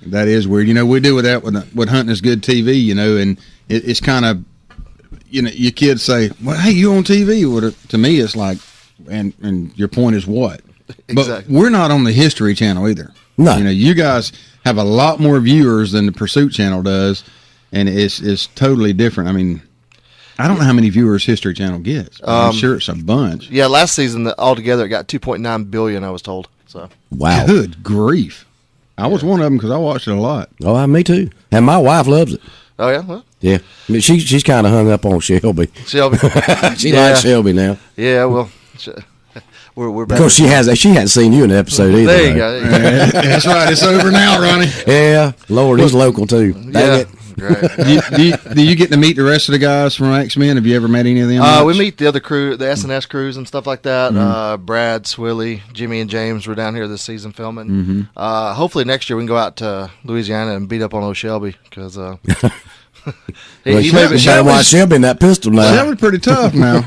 That is weird. You know, we do with that with Hunting is Good TV, you know, and it's kind of, you know, your kids say, well, hey, you on TV? Well, to me, it's like, and your point is what? Exactly. But we're not on the History Channel either. No. You know, you guys have a lot more viewers than the Pursuit Channel does, and it's totally different. I mean, I don't know how many viewers History Channel gets. I'm sure it's a bunch. Yeah, last season altogether it got 2.9 billion, I was told. So wow. Good grief. I was one of them because I watched it a lot. Oh, me too. And my wife loves it. Oh, yeah? Well. Yeah. I mean, she's kind of hung up on Shelby. She likes Shelby now. Yeah, well, we're back. Of course, she hasn't seen you in the episode either. There you go. That's right. It's over now, Ronnie. Yeah. Lord, he's local too. Dang it. Great. Do you get to meet the rest of the guys from X-Men? Have you ever met any of them? We meet the other crew, the S&S crews and stuff like that. Mm-hmm. Brad, Swilly, Jimmy, and James were down here this season filming. Mm-hmm. Hopefully next year we can go out to Louisiana and beat up on old Shelby because he better watch Shelby in that pistol now. Shelby's pretty tough now.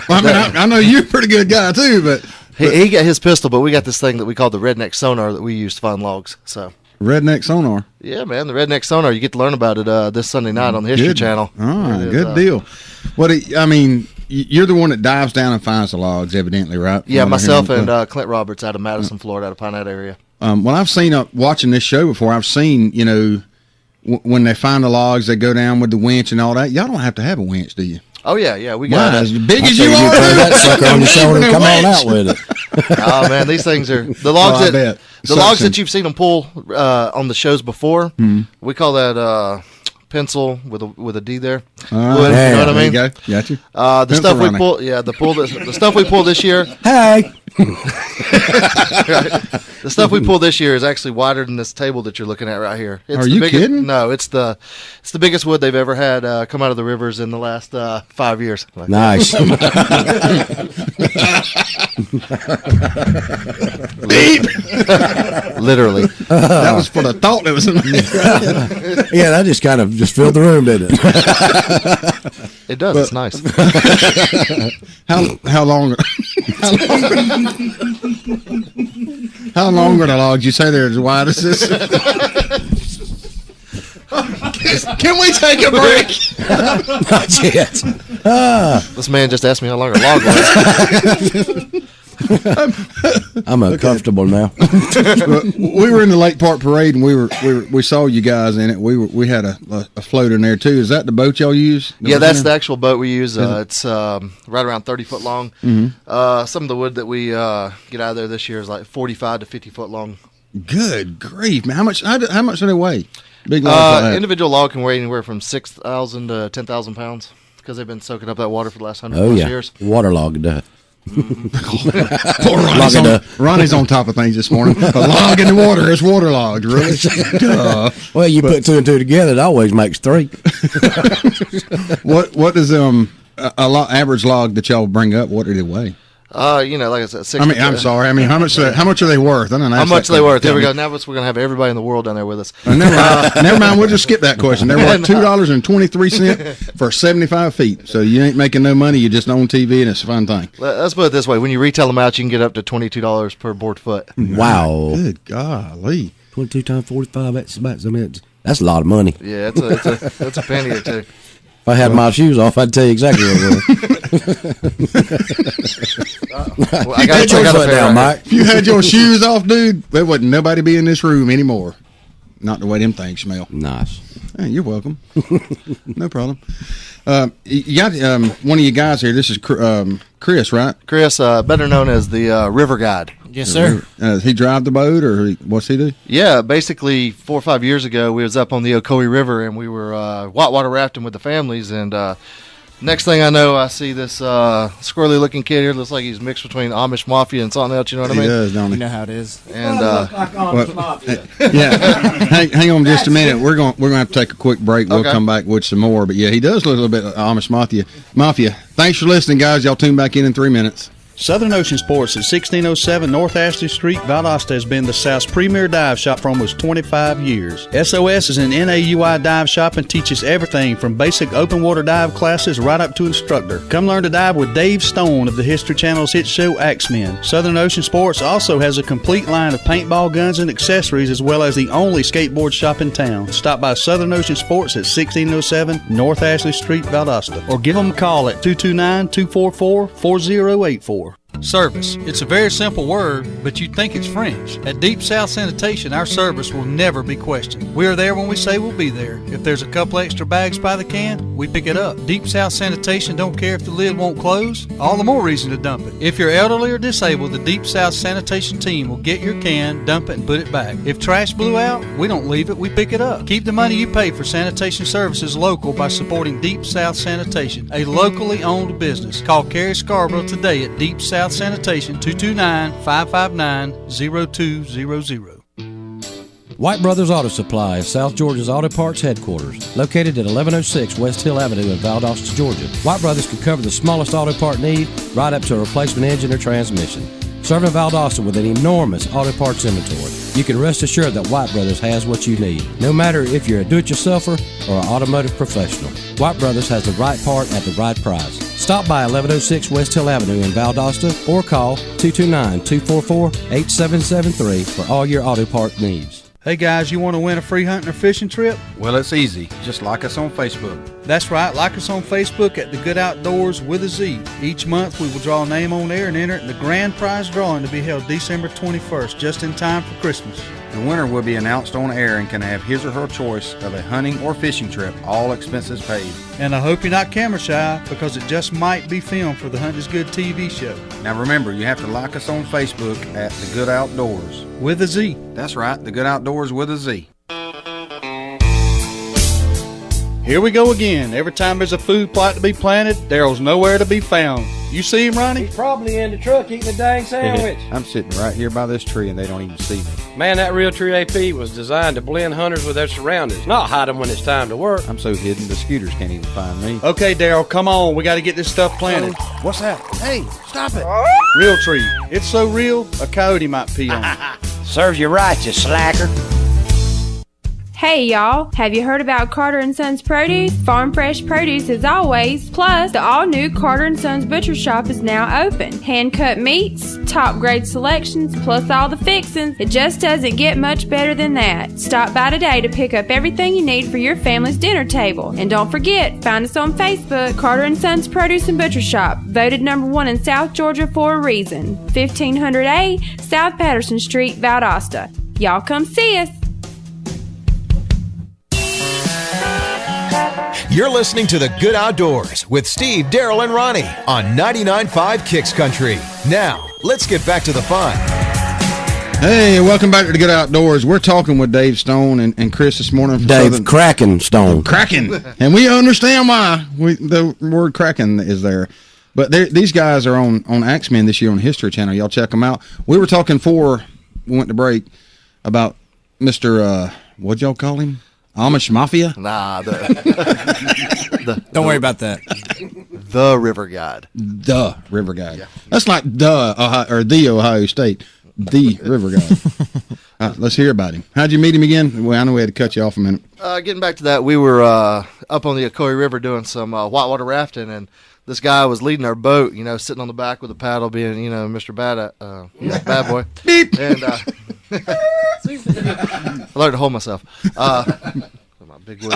I mean, I know you're a pretty good guy too, but he got his pistol, but we got this thing that we call the redneck sonar that we use to find logs. So. Redneck sonar. Yeah, man, the redneck sonar. You get to learn about it this Sunday night on the History Channel. Oh, good deal. I mean, you're the one that dives down and finds the logs, evidently, right? Yeah, myself and Clint Roberts out of Madison, Florida, out of Pinette area. Well, I've seen watching this show before. I've seen, you know, when they find the logs, they go down with the winch and all that. Y'all don't have to have a winch, do you? Oh yeah, we got as big as you are. That sucker on your shoulder and come on out with it. Oh man, these things are the logs logs that you've seen them pull on the shows before. We call that pencil with a D there. You know what I mean? There you go. Got you. The stuff we pull, the stuff we pulled this year. Hey. Right. The stuff we pulled this year is actually wider than this table that you're looking at right here. It's Are you kidding? No, it's the biggest wood they've ever had come out of the rivers in the last 5 years. Nice. Literally. That was for the thought that was in Yeah, that just kind of just filled the room, didn't it? It does. It's nice. How long? How long are the logs? You say they're as wide as this? Can we take a break? Not yet. This man just asked me how long a log was. I'm uncomfortable now. We were in the Lake Park Parade, and we saw you guys in it. We had a float in there too. Is that the boat y'all use? Yeah, that's the actual boat we use. It's right around 30 foot long. Mm-hmm. Some of the wood that we get out of there this year is like 45 to 50 foot long. Good grief, man! How much do they weigh? Big log. Individual log can weigh anywhere from 6,000 to 10,000 pounds because they've been soaking up that water for the last 100 plus years. Waterlogged that. Poor Ronnie's on top of things this morning. A log in the water is waterlogged, really? Well, you put 2 and 2 together, it always makes 3. What does average log that y'all bring up? What do they weigh? Like I said, I'm sorry. How much are they worth? How much are they worth? There we go. Now we're going to have everybody in the world down there with us. Never mind. We'll just skip that question. They're worth $2.23 for 75 feet. So you ain't making no money. You just own TV, and it's a fun thing. Let's put it this way: when you retail them out, you can get up to $22 per board foot. Wow! Good golly! 22 times 45. That's a lot of money. Yeah, it's a penny or two. If I had my shoes off, I'd tell you exactly what it was. I got your foot down, Mike. If you had your shoes off, dude, there wouldn't nobody be in this room anymore. Not the way them things smell. Nice. Hey, you're welcome. No problem. You got one of you guys here. This is Chris, right? Chris, better known as the River Guide. Yes, sir. Does he drive the boat, or what's he do? Yeah, basically 4 or 5 years ago, we was up on the Ocoee River, and we were whitewater rafting with the families, and next thing I know, I see this squirrely-looking kid here. Looks like he's mixed between Amish Mafia and something else, you know what I mean? He does, don't he? You know how it is. And yeah, hang on just a minute. We're going to have to take a quick break. We'll come back with some more. But yeah, he does look a little bit like Amish Mafia. Thanks for listening, guys. Y'all tune back in 3 minutes. Southern Ocean Sports at 1607 North Ashley Street, Valdosta has been the South's premier dive shop for almost 25 years. SOS is an NAUI dive shop and teaches everything from basic open water dive classes right up to instructor. Come learn to dive with Dave Stone of the History Channel's hit show Axemen. Southern Ocean Sports also has a complete line of paintball guns and accessories, as well as the only skateboard shop in town. Stop by Southern Ocean Sports at 1607 North Ashley Street, Valdosta, or give them a call at 229-244-4084. Service. It's a very simple word, but you'd think it's French. At Deep South Sanitation, our service will never be questioned. We are there when we say we'll be there. If there's a couple extra bags by the can, we pick it up. Deep South Sanitation don't care if the lid won't close. All the more reason to dump it. If you're elderly or disabled, the Deep South Sanitation team will get your can, dump it, and put it back. If trash blew out, we don't leave it, we pick it up. Keep the money you pay for sanitation services local by supporting Deep South Sanitation, a locally owned business. Call Carrie Scarborough today at Deep South Sanitation, 229-559-0200. White Brothers Auto Supply is South Georgia's auto parts headquarters, located at 1106 West Hill Avenue in Valdosta, Georgia. White Brothers can cover the smallest auto part need right up to a replacement engine or transmission. Serving Valdosta with an enormous auto parts inventory, you can rest assured that White Brothers has what you need, no matter if you're a do-it-yourselfer or an automotive professional. White Brothers has the right part at the right price. Stop by 1106 West Hill Avenue in Valdosta or call 229-244-8773 for all your auto part needs. Hey guys, you want to win a free hunting or fishing trip? Well, it's easy. Just like us on Facebook. That's right. Like us on Facebook at The Good Outdoors with a Z. Each month we will draw a name on air and enter it in the grand prize drawing to be held December 21st, just in time for Christmas. The winner will be announced on air and can have his or her choice of a hunting or fishing trip, all expenses paid. And I hope you're not camera shy, because it just might be filmed for the Hunt is Good TV show. Now remember, you have to like us on Facebook at The Good Outdoors. With a Z. That's right, The Good Outdoors with a Z. Here we go again. Every time there's a food plot to be planted, Daryl's nowhere to be found. You see him, Ronnie? He's probably in the truck eating a dang sandwich. I'm sitting right here by this tree, and they don't even see me. Man, that Realtree AP was designed to blend hunters with their surroundings, not hide them when it's time to work. I'm so hidden, the scooters can't even find me. Okay, Daryl, come on. We got to get this stuff planted. What's that? Hey, stop it. Realtree. It's so real, a coyote might pee on it. Serves you right, you slacker. Hey y'all, have you heard about Carter & Sons Produce? Farm fresh produce as always. Plus, the all-new Carter & Sons Butcher Shop is now open. Hand-cut meats, top-grade selections, plus all the fixings. It just doesn't get much better than that. Stop by today to pick up everything you need for your family's dinner table. And don't forget, find us on Facebook, Carter & Sons Produce and Butcher Shop, voted #1 in South Georgia for a reason. 1500A, South Patterson Street, Valdosta. Y'all come see us. You're listening to The Good Outdoors with Steve, Daryl, and Ronnie on 99.5 Kicks Country. Now, let's get back to the fun. Hey, welcome back to The Good Outdoors. We're talking with Dave Stone and Chris this morning. From Dave Kraken Stone. Kraken. And we understand why the word Kraken is there. But these guys are on Axemen this year on History Channel. Y'all check them out. We were talking before we went to break about Mr. What'd y'all call him? Amish Mafia? Nah, don't worry about that. The River Guide. The River Guide. Yeah. That's like the Ohio State. The River Guide. Let's hear about him. How'd you meet him again? Well, I know we had to cut you off a minute. Getting back to that, we were up on the Ocoee River doing some whitewater rafting, and this guy was leading our boat, sitting on the back with a paddle, being, Mr. Bad Boy. Beep. And I learned to hold myself. My big word.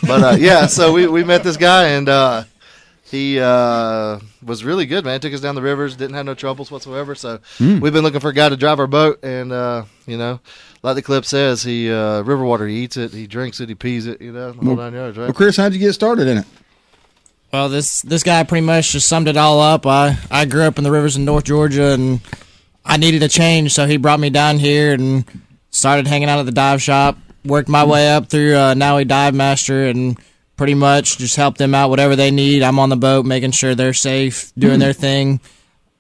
But so we met this guy, and he was really good, man. Took us down the rivers, didn't have no troubles whatsoever. So we've been looking for a guy to drive our boat, and like the clip says, he river water, he eats it, he drinks it, he pees it, the whole 9 yards, right? Well, Chris, how'd you get started in it? Well, this guy pretty much just summed it all up. I grew up in the rivers in North Georgia, and I needed a change, so he brought me down here and started hanging out at the dive shop. Worked my way up through Nowie Dive Master, and pretty much just help them out whatever they need. I'm on the boat, making sure they're safe, doing their thing.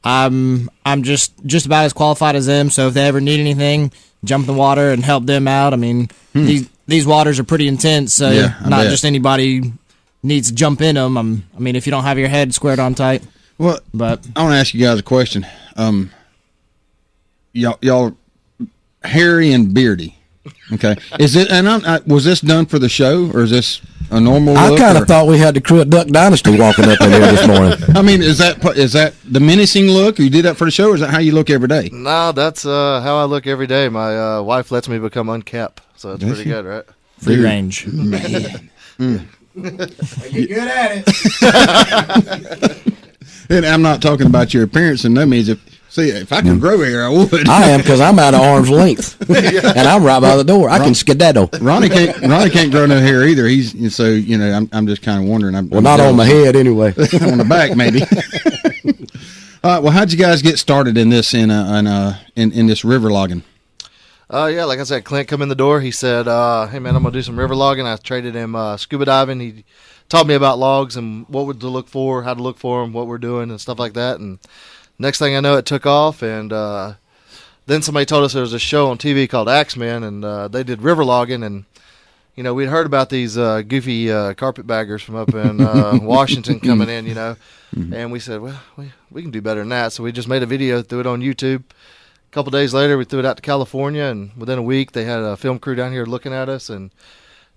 I'm just about as qualified as them. So if they ever need anything, jump in the water and help them out. I mean, these waters are pretty intense, so not just anybody needs to jump in them. I mean, if you don't have your head squared on tight. Well, but I want to ask you guys a question. Y'all hairy and beardy. Okay, is it? And was this done for the show, or is this a normal look? I kind of thought we had the crew at Duck Dynasty walking up in here this morning. I mean, is that the menacing look? Or you did that for the show, or is that how you look every day? No, that's how I look every day. My wife lets me become unkept, so it's pretty good, right? Free range. Man. You're good at it. And I'm not talking about your appearance, and that means if I could grow hair, I would. I am, because I'm out of arm's length, and I'm right by the door. I can skedaddle. Ronnie can't grow no hair either. He's so I'm just kind of wondering. Not on my head anyway. On the back maybe. All right. Well, how'd you guys get started in this in this river logging? Like I said, Clint come in the door. He said, "Hey man, I'm gonna do some river logging." I traded him scuba diving. He taught me about logs and what to look for, how to look for them, what we're doing, and stuff like that. And next thing I know, it took off. And then somebody told us there was a show on TV called Axemen, and they did river logging. And we'd heard about these goofy carpetbaggers from up in Washington coming in, and we said, well, we can do better than that. So we just made a video, threw it on YouTube. A couple days later, we threw it out to California, and within a week, they had a film crew down here looking at us. And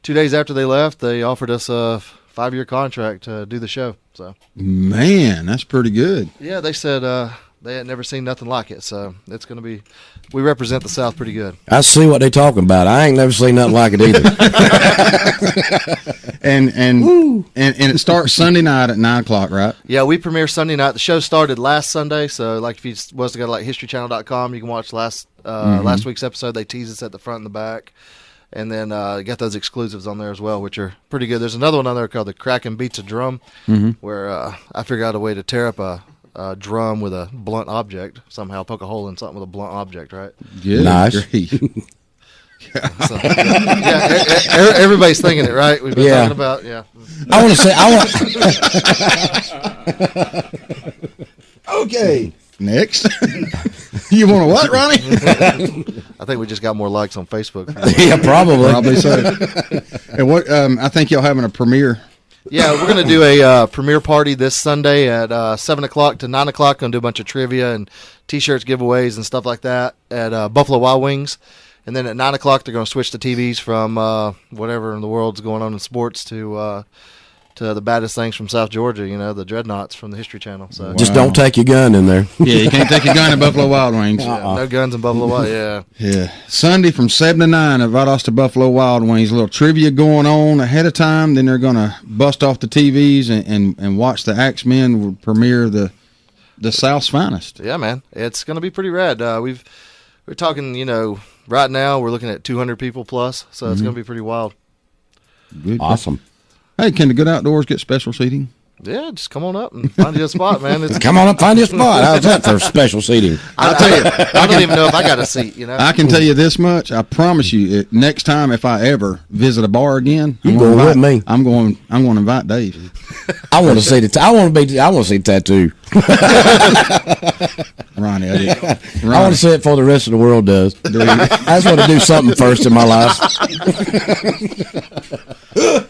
2 days after they left, they offered us a 5-year contract to do the show. So, man, that's pretty good. Yeah, they said they had never seen nothing like it. So it's going to be. We represent the South pretty good. I see what they talking about. I ain't never seen nothing like it either. and it starts Sunday night at 9:00, right? Yeah, we premiere Sunday night. The show started last Sunday, so like if you was to go to like historychannel.com, you can watch last week's episode. They tease us at the front and the back, and then got those exclusives on there as well, which are pretty good. There's another one on there called "The Kraken Beats a Drum," where I figured out a way to tear up a drum with a blunt object, somehow poke a hole in something with a blunt object, right? Good. Nice. So, everybody's thinking it, right? We've been talking about, I want to say, Okay. Next. You want to what, Ronnie? I think we just got more likes on Facebook. Yeah, probably. Probably so. And what? I think y'all having a premiere. Yeah, we're going to do a premiere party this Sunday at 7 o'clock to 9 o'clock. Going to do a bunch of trivia and T-shirts giveaways and stuff like that at Buffalo Wild Wings. And then at 9 o'clock, they're going to switch the TVs from whatever in the world's going on in sports to the baddest things from South Georgia, the Dreadnoughts from the History Channel. So just don't take your gun in there. Yeah, you can't take your gun in Buffalo Wild Wings. Yeah, no guns in Buffalo Wild, Yeah. Sunday from 7 to 9 at Outdoorz to Buffalo Wild Wings. A little trivia going on ahead of time. Then they're going to bust off the TVs and watch the Axemen premiere the South's finest. Yeah, man. It's going to be pretty rad. We're talking, right now we're looking at 200 people plus, so it's going to be pretty wild. Good. Awesome. Hey, can the Good Outdoors get special seating? Yeah, just come on up and find you a spot, man. Come on up, find you a spot. How's that for special seating? I'll tell you, I don't even know if I got a seat. I can tell you this much. I promise you, next time if I ever visit a bar again, you going with me? I'm going to invite Dave. I want to see the. I want to see the tattoo. Ronnie, I want to see it before the rest of the world does. I just want to do something first in my life.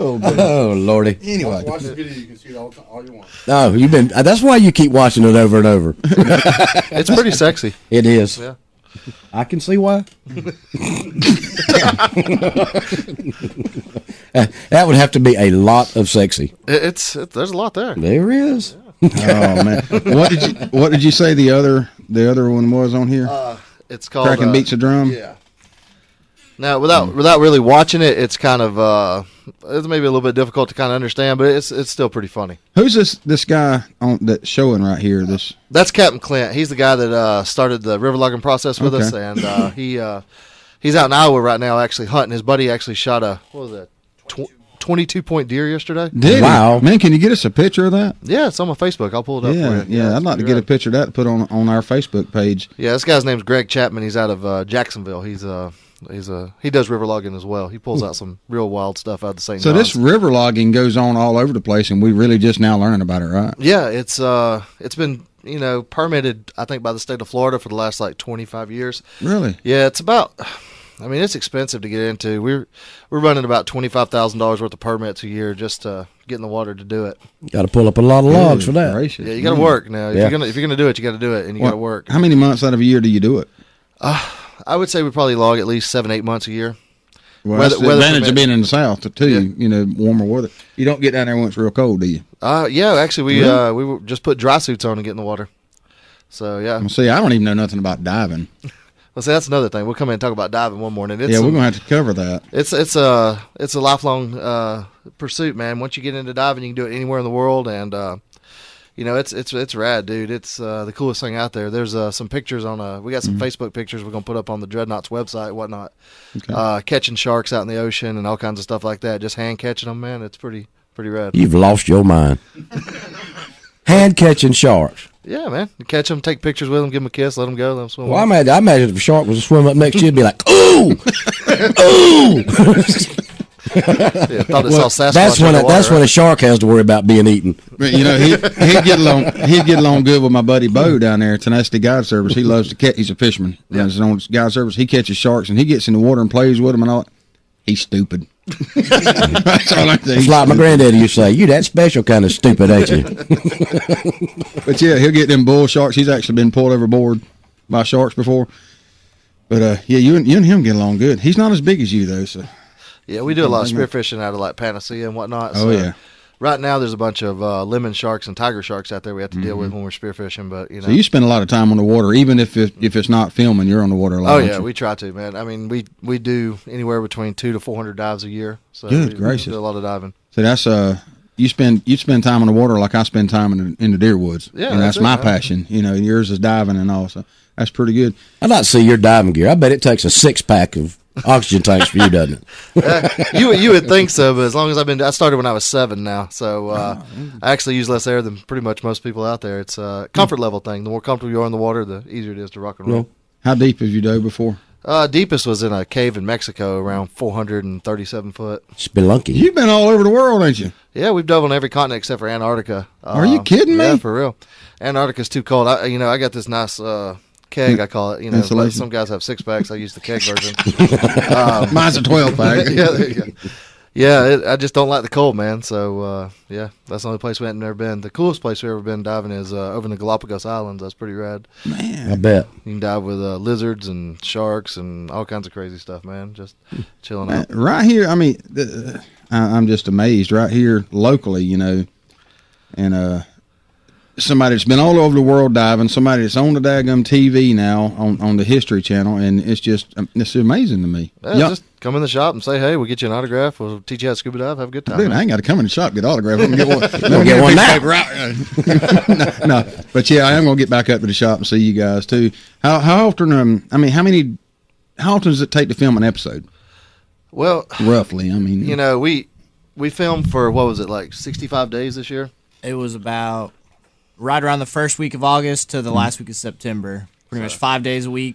Oh Lordy. Anyway, watch the video. You can see it all you want. No, you've been. That's why you keep watching it over and over. It's pretty sexy. It is. Yeah. I can see why. That would have to be a lot of sexy. There's a lot there. There is. Yeah. Oh man, what did you say the other one was on here? It's called Cracking Beats a Drum. Yeah. Now, without really watching it, it's kind of it's maybe a little bit difficult to kind of understand, but it's still pretty funny. Who's this guy that's showing right here? That's Captain Clint. He's the guy that started the river logging process with us, and he's out in Iowa right now actually hunting. His buddy actually shot a 22-point deer yesterday. Did wow, man! Can you get us a picture of that? Yeah, it's on my Facebook. I'll pull it up for you. Yeah, I'd like to get a picture of that to put on our Facebook page. Yeah, this guy's name's Greg Chapman. He's out of Jacksonville. He does river logging as well. He pulls out some real wild stuff out of the St. So this river logging goes on all over the place, and we really just now learning about it, right? Yeah, it's been permitted, I think, by the state of Florida for the last 25 years. Really? Yeah, it's about. I mean, it's expensive to get into. We're running about $25,000 worth of permits a year just to get in the water to do it. Got to pull up a lot of logs for that. Gracious. Yeah, you got to work now. If you're gonna do it, you got to do it, and you got to work. How many months out of a year do you do it? I would say we probably log at least 7-8 months a year. Well, that's the advantage of being in the South too. Yeah. Warmer weather. You don't get down there when it's real cold, do you? Yeah. Actually, we just put dry suits on and get in the water. So yeah. Well, see, I don't even know nothing about diving. Well, see, that's another thing. We'll come in and talk about diving one morning. We're gonna have to cover that. It's a lifelong pursuit, man. Once you get into diving, you can do it anywhere in the world, and it's rad, dude. It's the coolest thing out there. There's some pictures on we got some Facebook pictures we're gonna put up on the Dreadnoughts website, whatnot. Okay. Catching sharks out in the ocean and all kinds of stuff like that. Just hand catching them, man. It's pretty rad. You've lost your mind. Hand catching sharks. Yeah, man. You catch them, take pictures with them, give them a kiss, let them go, let them swim. Well, I imagine if a shark was to swim up next to you, it'd be like, ooh, ooh. Yeah, thought it saw Sasquatch. That's when a shark has to worry about being eaten. He'd get along good with my buddy Bo down there at Tenacity Guide Service. He loves to catch. He's a fisherman. Yeah. He's on guide service. He catches sharks and he gets in the water and plays with them and all. He's stupid. That's all I think. It's like my granddaddy used to say, "You that special kind of stupid, ain't you?" But yeah, he'll get them bull sharks. He's actually been pulled overboard by sharks before. But you and him get along good. He's not as big as you though, so. Yeah, we do a lot of spearfishing out of Panacea and whatnot. So yeah. Right now, there's a bunch of lemon sharks and tiger sharks out there we have to deal with when we're spearfishing. But so you spend a lot of time on the water, even if it's not filming, you're on the water a lot. Oh yeah, we try to, man. I mean, we do anywhere between 200 to 400 dives a year. So good gracious, we do a lot of diving. So that's you spend time on the water like I spend time in the deer woods. Yeah, and that's my passion. Yours is diving and all. So that's pretty good. I'd like to see your diving gear. I bet it takes a 6-pack of oxygen tanks for you, doesn't it? You would think so, but as long as I started when I was 7 now, so I actually use less air than pretty much most people out there. It's a comfort level thing. The more comfortable you are in the water, the easier it is to rock and roll. How deep have you dove before? Deepest was in a cave in Mexico, around 437 foot. Spelunky. You've been all over the world, ain't you? Yeah, we've dove on every continent except for Antarctica. Are you kidding me? Yeah, for real. Antarctica's too cold. I got this nice keg, I call it. Like some guys have 6-packs. I use the keg version. Mine's a 12-pack. Yeah, there you go. Yeah, I just don't like the cold, man. So, yeah, that's the only place we haven't never been. The coolest place we've ever been diving is over in the Galapagos Islands. That's pretty rad. Man. I bet. You can dive with lizards and sharks and all kinds of crazy stuff, man. Just chilling out. Right here, I mean, I'm just amazed. Right here locally, and somebody that's been all over the world diving, somebody that's on the daggum TV now on the History Channel, and it's amazing to me. Yeah, just come in the shop and say, hey, we'll get you an autograph. We'll teach you how to scuba dive. Have a good time. Dude, I ain't got to come in the shop, get an autograph. I'm going to get one. Get one now. No, but yeah, I am going to get back up to the shop and see you guys too. How often, how often does it take to film an episode? Well, roughly, I mean. We filmed for, what was it, like 65 days this year? It was about right around the first week of August to the last week of September. Pretty much 5 days a week,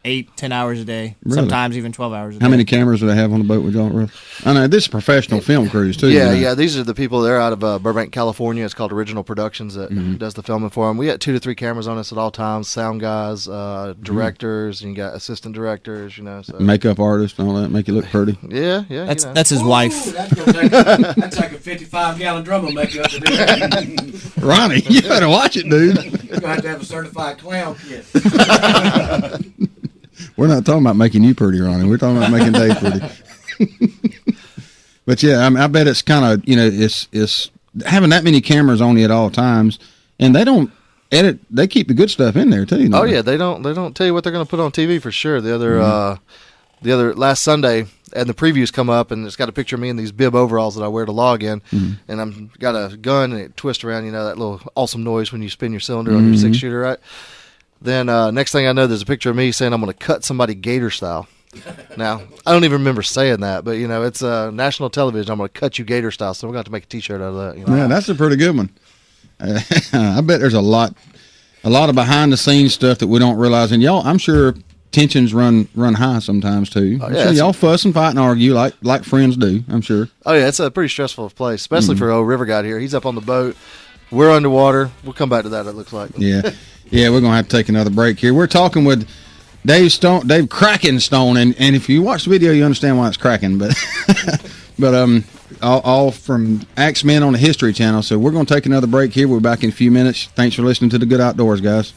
8-10 hours a day, Really? sometimes even 12 hours a day. How many cameras do they have on the boat with y'all? I know this is professional film crews too. Yeah. These are the people. They're out of Burbank, California. It's called Original Productions that does the filming for them. We got 2 to 3 cameras on us at all times. Sound guys, directors, and you got assistant directors. So. Makeup artists and all that, make you look pretty. Yeah. That's his wife. That's like a 55-gallon drum of makeup to do. Ronnie, you better watch it, dude. You're gonna have to have a certified clown kit. We're not talking about making you pretty, Ronnie. We're talking about making Dave pretty. But yeah, I bet it's kind of it's having that many cameras on you at all times, and they don't edit. They keep the good stuff in there too. Yeah, they don't tell you what they're going to put on TV for sure. The other last Sunday, and the previews come up, and it's got a picture of me in these bib overalls that I wear to log in, and I'm got a gun and it twists around. That little awesome noise when you spin your cylinder on your 6-shooter, right? Then next thing I know, there's a picture of me saying I'm going to cut somebody gator style. Now, I don't even remember saying that, but, it's national television. I'm going to cut you gator style, so we're going to have to make a T-shirt out of that. Yeah, that's a pretty good one. I bet there's a lot of behind-the-scenes stuff that we don't realize. And y'all, I'm sure tensions run high sometimes, too. I'm sure y'all fuss and fight and argue like friends do, I'm sure. Oh, yeah, it's a pretty stressful place, especially for old River Guy here. He's up on the boat. We're underwater. We'll come back to that, it looks like. Yeah. Yeah, we're going to have to take another break here. We're talking with Dave Krakenstone, and if you watch the video, you understand why it's cracking. But all from Axemen on the History Channel. So we're going to take another break here. We're back in a few minutes. Thanks for listening to The Good Outdoors, guys.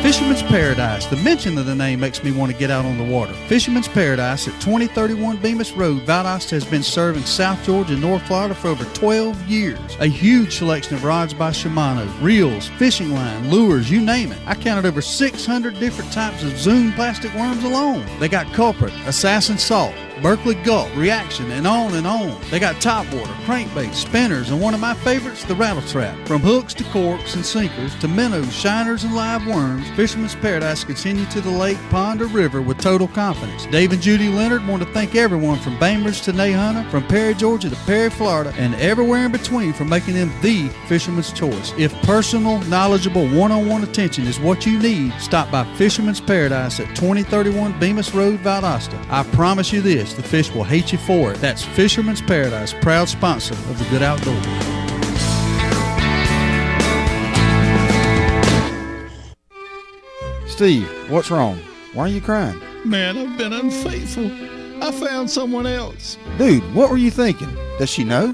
Fisherman's Paradise. The mention of the name makes me want to get out on the water. Fisherman's Paradise at 2031 Bemis Road, Valdosta, has been serving South Georgia and North Florida for over 12 years. A huge selection of rods by Shimano, reels, fishing line, lures, you name it. I counted over 600 different types of Zoom plastic worms alone. They got Culprit, Assassin Salt, Berkeley Gulp, Reaction, and on and on. They got topwater, crankbaits, spinners, and one of my favorites, the rattle trap. From hooks to corks and sinkers to minnows, shiners, and live worms, Fisherman's Paradise can send you to the lake, pond, or river with total confidence. Dave and Judy Leonard want to thank everyone from Bainbridge to Nahunta, from Perry, Georgia to Perry, Florida, and everywhere in between for making them the fisherman's choice. If personal, knowledgeable, one-on-one attention is what you need, stop by Fisherman's Paradise at 2031 Bemis Road, Valdosta. I promise you this, the fish will hate you for it. That's Fisherman's Paradise, proud sponsor of the Good Outdoors. Steve, what's wrong? Why are you crying? Man, I've been unfaithful. I found someone else. Dude, what were you thinking? Does she know?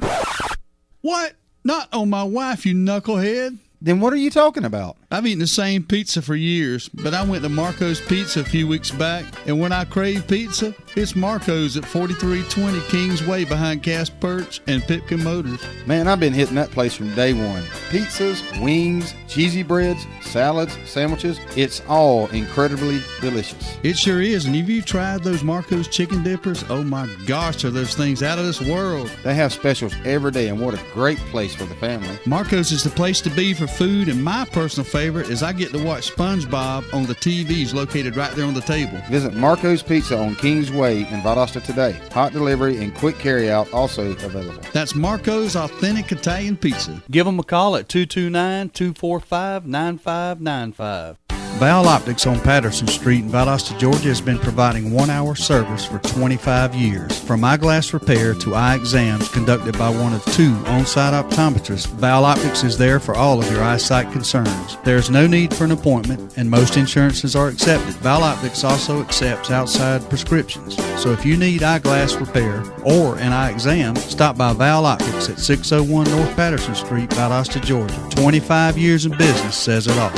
What? Not on my wife, you knucklehead. Then what are you talking about? I've eaten the same pizza for years, but I went to Marco's Pizza a few weeks back, and when I crave pizza, it's Marco's at 4320 Kings Way behind Cass Perch and Pipkin Motors. Man, I've been hitting that place from day one. Pizzas, wings, cheesy breads, salads, sandwiches, it's all incredibly delicious. It sure is, and have you tried those Marco's chicken dippers? Oh my gosh, are those things out of this world. They have specials every day, and what a great place for the family. Marco's is the place to be for food, and my personal favorite is I get to watch SpongeBob on the TVs located right there on the table. Visit Marco's Pizza on Kings Way in Valdosta today. Hot delivery and quick carryout also available. That's Marco's Authentic Italian Pizza. Give them a call at 229-245-9595. Val Optics on Patterson Street in Valdosta, Georgia has been providing 1-hour service for 25 years. From eyeglass repair to eye exams conducted by one of 2 on-site optometrists, Val Optics is there for all of your eyesight concerns. There is no need for an appointment, and most insurances are accepted. Val Optics also accepts outside prescriptions. So if you need eyeglass repair or an eye exam, stop by Val Optics at 601 North Patterson Street, Valdosta, Georgia. 25 years in business says it all.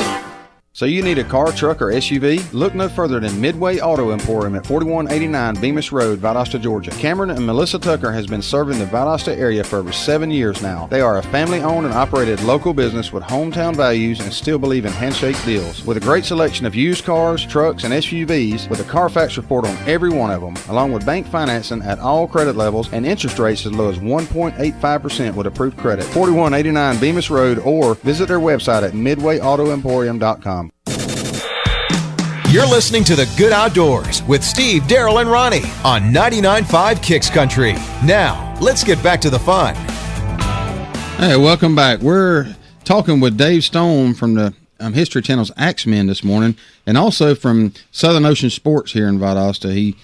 So you need a car, truck, or SUV? Look no further than Midway Auto Emporium at 4189 Bemis Road, Valdosta, Georgia. Cameron and Melissa Tucker has been serving the Valdosta area for over 7 years now. They are a family-owned and operated local business with hometown values and still believe in handshake deals. With a great selection of used cars, trucks, and SUVs, with a Carfax report on every one of them, along with bank financing at all credit levels and interest rates as low as 1.85% with approved credit. 4189 Bemis Road, or visit their website at midwayautoemporium.com. You're listening to The Good Outdoors with Steve, Daryl, and Ronnie on 99.5 Kicks Country. Now, let's get back to the fun. Hey, welcome back. We're talking with Dave Stone from the History Channel's Axemen this morning, and also from Southern Ocean Sports here in Valdosta. He,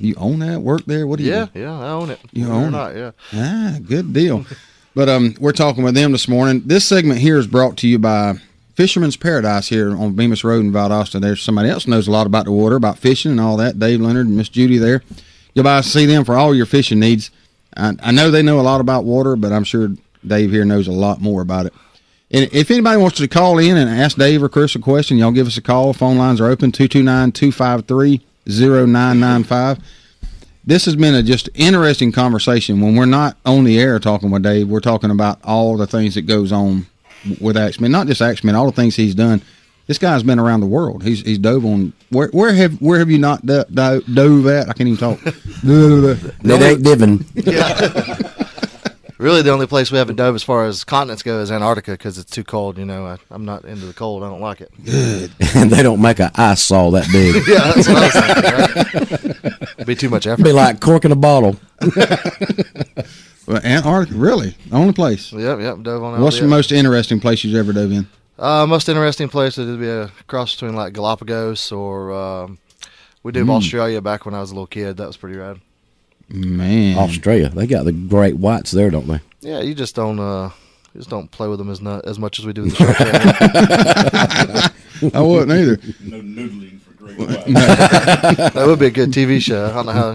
you own that? Work there? What do you do? Yeah, I own it. You own it? Yeah. Ah, good deal. But we're talking with them this morning. This segment here is brought to you by Fisherman's Paradise here on Bemis Road in Valdosta. There's somebody else knows a lot about the water, about fishing and all that. Dave Leonard and Miss Judy there. You'll by see them for all your fishing needs. I know they know a lot about water, but I'm sure Dave here knows a lot more about it. And if anybody wants to call in and ask Dave or Chris a question, y'all give us a call. Phone lines are open, 229-253-0995. This has been a just interesting conversation. When we're not on the air talking with Dave, we're talking about all the things that goes on with Axemen, not just Axemen, all the things he's done. This guy's been around the world. He's dove on. Where have you not dove at? I can't even talk. That ain't diving. Really, the only place we haven't dove as far as continents go is Antarctica because it's too cold. You know, I'm not into the cold. I don't like it. Good. And they don't make an ice saw that big. Yeah, that's what I was thinking. Right? It'd be too much effort. It'd be like corking a bottle. Well, Antarctica, really? The only place? Yep, dove on. What's the most interesting place you've ever dove in? Most interesting place would be a cross between like Galapagos or we dove Australia back when I was a little kid. That was pretty rad. Man, Australia, they got the great whites there, don't they? Yeah, you just don't play with them as much as we do with the shark. I wouldn't either. No noodling for great whites. That would be a good TV show. I don't know how.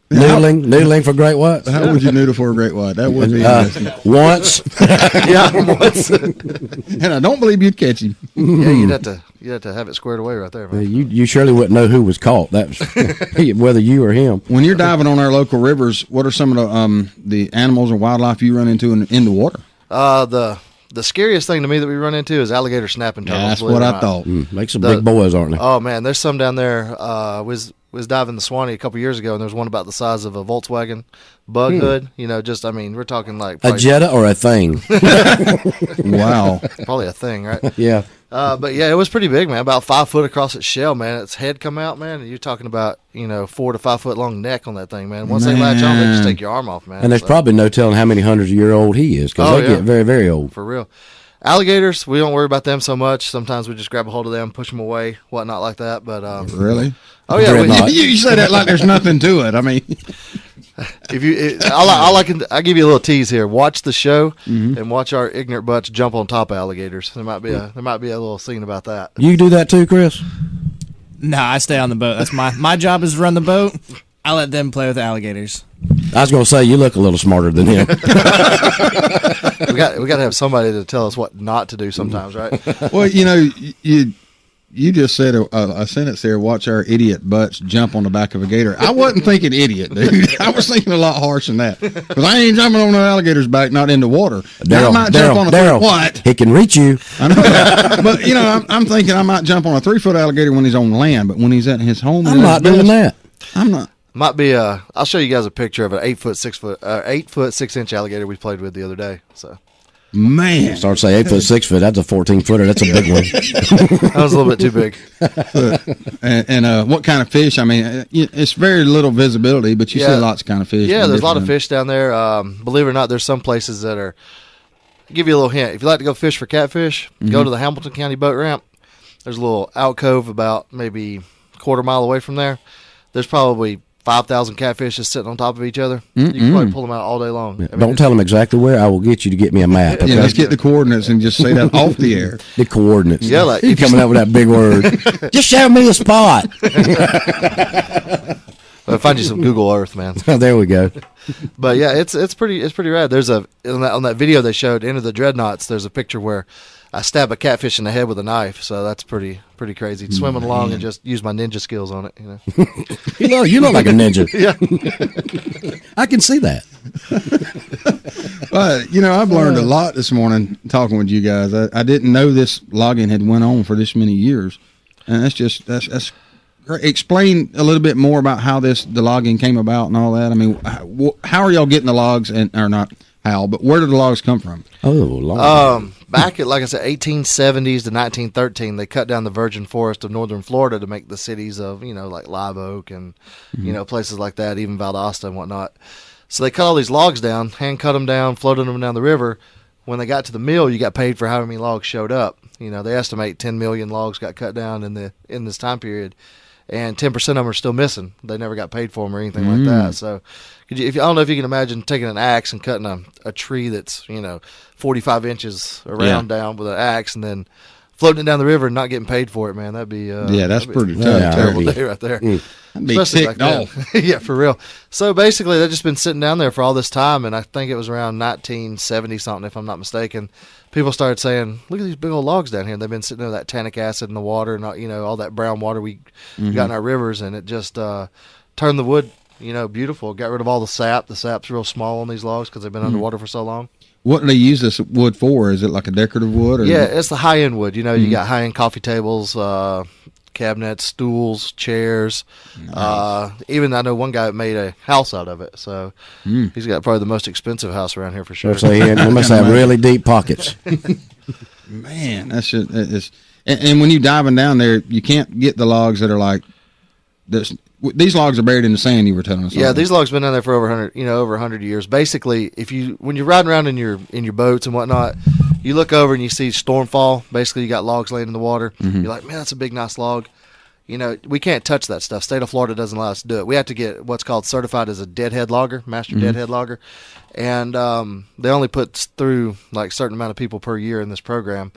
Noodling for great whites. How would you noodle for a great white? That would be once. Yeah, once. And I don't believe you'd catch him. Yeah, you'd have to have it squared away right there, man. You surely wouldn't know who was caught. That's whether you or him. When you're diving on our local rivers, what are some of the animals or wildlife you run into in the water? The scariest thing to me that we run into is alligator snapping turtles. Yeah, that's what I thought. Make some big boys, aren't they? Oh man, there's some down there. Was diving the Swanee a couple years ago, and there's one about the size of a Volkswagen bug hood. You know, we're talking like a Jetta or a thing. Wow, probably a thing, right? Yeah. But yeah, it was pretty big, man. About 5 foot across its shell, man. Its head come out, man. And you're talking about 4 to 5 foot long neck on that thing, man. Once they latch on, they just take your arm off, man. And there's probably no telling how many hundreds of year old he is because they get very, very old. For real. Alligators, we don't worry about them so much. Sometimes we just grab a hold of them, push them away, whatnot like that. But really? Oh yeah, you say that like there's nothing to it. I mean, I'll give you a little tease here. Watch the show and watch our ignorant butts jump on top of alligators. There might be a little scene about that. You do that too, Chris? No, I stay on the boat. That's my job is to run the boat. I let them play with the alligators. I was going to say you look a little smarter than him. we got to have somebody to tell us what not to do sometimes, right? Well, you just said a sentence there. Watch our idiot butts jump on the back of a gator. I wasn't thinking idiot, dude. I was thinking a lot harsher than that because I ain't jumping on an alligator's back, not in the water. I might jump on a 3 what? He can reach you. I know that. But I'm thinking I might jump on a 3 foot alligator when he's on land, but when he's at his home, I'm not doing that. I'm not. Might be I'll show you guys a picture of an 8 foot 6 inch alligator we played with the other day. So, man, start say 8 foot 6 foot. That's a 14-footer. That's a big one. That was a little bit too big. And what kind of fish? I mean, it's very little visibility, but you see lots of kind of fish. Yeah, there's a lot of fish down there. Believe it or not, there's some places that are. I'll give you a little hint. If you like to go fish for catfish, go to the Hamilton County boat ramp. there's a little alcove about maybe a quarter mile away from there. There's probably 5,000 catfish just sitting on top of each other. You can probably pull them out all day long. Yeah. Don't tell them exactly where. I will get you to get me a map. Okay? Yeah, let's get the coordinates and just say that off the air. The coordinates. Yeah, like you coming up with that big word. Just show me the spot. Well, find you some Google Earth, man. There we go. But yeah, it's pretty rad. There's on that video they showed Enter the Dreadnoughts. There's a picture where I stab a catfish in the head with a knife. So that's pretty crazy. Swimming along and just use my ninja skills on it. You look like a ninja. Yeah, I can see that. But I've learned a lot this morning talking with you guys. I didn't know this logging had went on for this many years, and that's great. Explain a little bit more about how the logging came about and all that. I mean, how are y'all getting the logs, or not how, but where did the logs come from? Back at, like I said, 1870s to 1913, they cut down the virgin forest of northern Florida to make the cities of, like Live Oak and, places like that, even Valdosta and whatnot. So they cut all these logs down, hand cut them down, floated them down the river. When they got to the mill, you got paid for how many logs showed up. They estimate 10 million logs got cut down in this time period. And 10% of them are still missing. They never got paid for them or anything like that. So, I don't know if you can imagine taking an axe and cutting a tree that's 45 inches around down with an axe, and then floating it down the river and not getting paid for it, man. That'd be that's pretty tough. A terrible day right there. I'd be ticked off. Yeah, for real. So basically, they've just been sitting down there for all this time, and I think it was around 1970 something, if I'm not mistaken. People started saying, "Look at these big old logs down here." They've been sitting there with that tannic acid in the water, and all that brown water we got in our rivers, and it just turned the wood, beautiful. Got rid of all the sap. The sap's real small on these logs because they've been underwater for so long. What do they use this wood for? Is it like a decorative wood? Or yeah, it's the high end wood. You got high end coffee tables, cabinets, stools, chairs. Nice. Even I know one guy that made a house out of it. So he's got probably the most expensive house around here for sure. So he must have really deep pockets. Man, that's just and when you diving down there, you can't get the logs that are like this. These logs are buried in the sand. You were telling us. Yeah, these logs been down there for over 100 years. Basically, when you're riding around in your boats and whatnot, you look over and you see stormfall. Basically, you got logs laying in the water. You're like, man, that's a big, nice log. We can't touch that stuff. State of Florida doesn't allow us to do it. We have to get what's called certified as a deadhead logger, master deadhead logger, and they only put through like a certain amount of people per year in this program.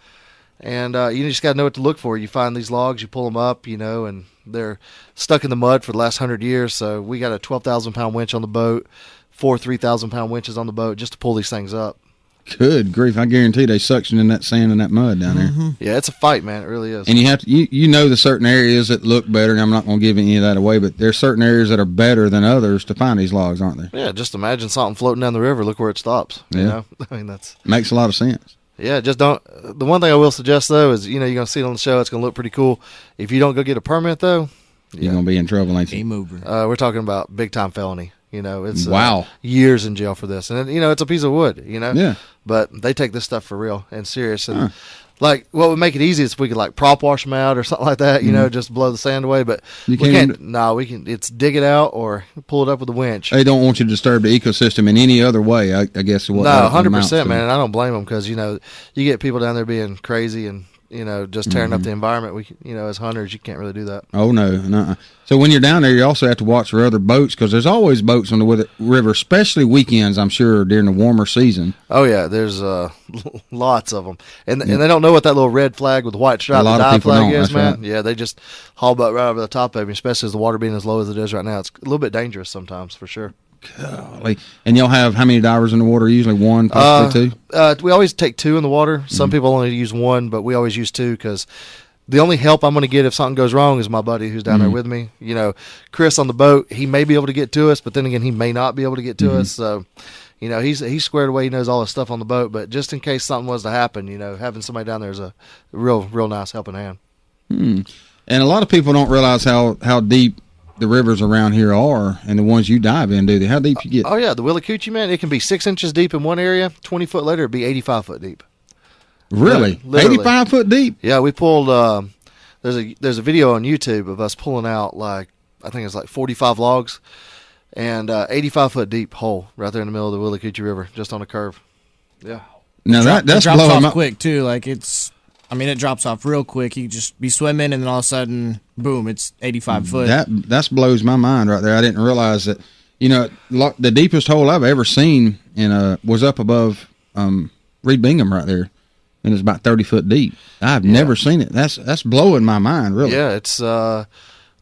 And you just got to know what to look for. You find these logs, you pull them up, and they're stuck in the mud for the last 100 years. So we got a 12,000-pound winch on the boat, 4 3,000-pound winches on the boat just to pull these things up. Good grief! I guarantee they suction in that sand and that mud down there. Yeah, it's a fight, man. It really is. And you have to, the certain areas that look better. And I'm not going to give any of that away, but there's certain areas that are better than others to find these logs, aren't there? Yeah, just imagine something floating down the river. Look where it stops. Yeah, I mean that's makes a lot of sense. Yeah, just don't. The one thing I will suggest though is you're gonna see it on the show. It's gonna look pretty cool. If you don't go get a permit though, you're gonna be in trouble, ain't you? Game over. We're talking about big time felony. It's wow, years in jail for this, and it's a piece of wood. Yeah. But they take this stuff for real and serious. And like, what would make it easy is if we could like prop wash them out or something like that. Just blow the sand away. But we can't. No, we can. It's dig it out or pull it up with a winch. They don't want you to disturb the ecosystem in any other way. I guess. No, 100%, man. And I don't blame them because you get people down there being crazy and just tearing up the environment. We, as hunters, you can't really do that. Oh no. So when you're down there, you also have to watch for other boats because there's always boats on the river, especially weekends. I'm sure during the warmer season. Oh yeah, there's lots of them, and they don't know what that little red flag with the white stripe, the dive flag is, man. Right. Yeah, they just haul butt right over the top of you, especially as the water being as low as it is right now. It's a little bit dangerous sometimes, for sure. Golly. And y'all have how many divers in the water? Usually one, possibly two? We always take two in the water. Some people only use one, but we always use two because the only help I'm going to get if something goes wrong is my buddy who's down there with me. Chris on the boat, he may be able to get to us, but then again, he may not be able to get to us. So, he's squared away. He knows all the stuff on the boat, but just in case something was to happen, having somebody down there is a real nice helping hand. And a lot of people don't realize how deep the rivers around here are and the ones you dive in, do they? How deep you get? Oh yeah, the Willacoochee, man, it can be 6 inches deep in one area, 20 foot later it'd be 85 foot deep. Really? 85 foot deep? Yeah, we pulled there's a video on YouTube of us pulling out I think it's like 45 logs and 85 foot deep hole right there in the middle of the Willacoochee River, just on a curve. Yeah. Now that's drops blowing off my quick too, like it's I mean, it drops off real quick. You can just be swimming, and then all of a sudden, boom, it's 85 foot. That blows my mind right there. I didn't realize that. The deepest hole I've ever seen was up above Reed Bingham right there, and it's about 30 foot deep. I've never seen it. That's blowing my mind, really. Yeah, it's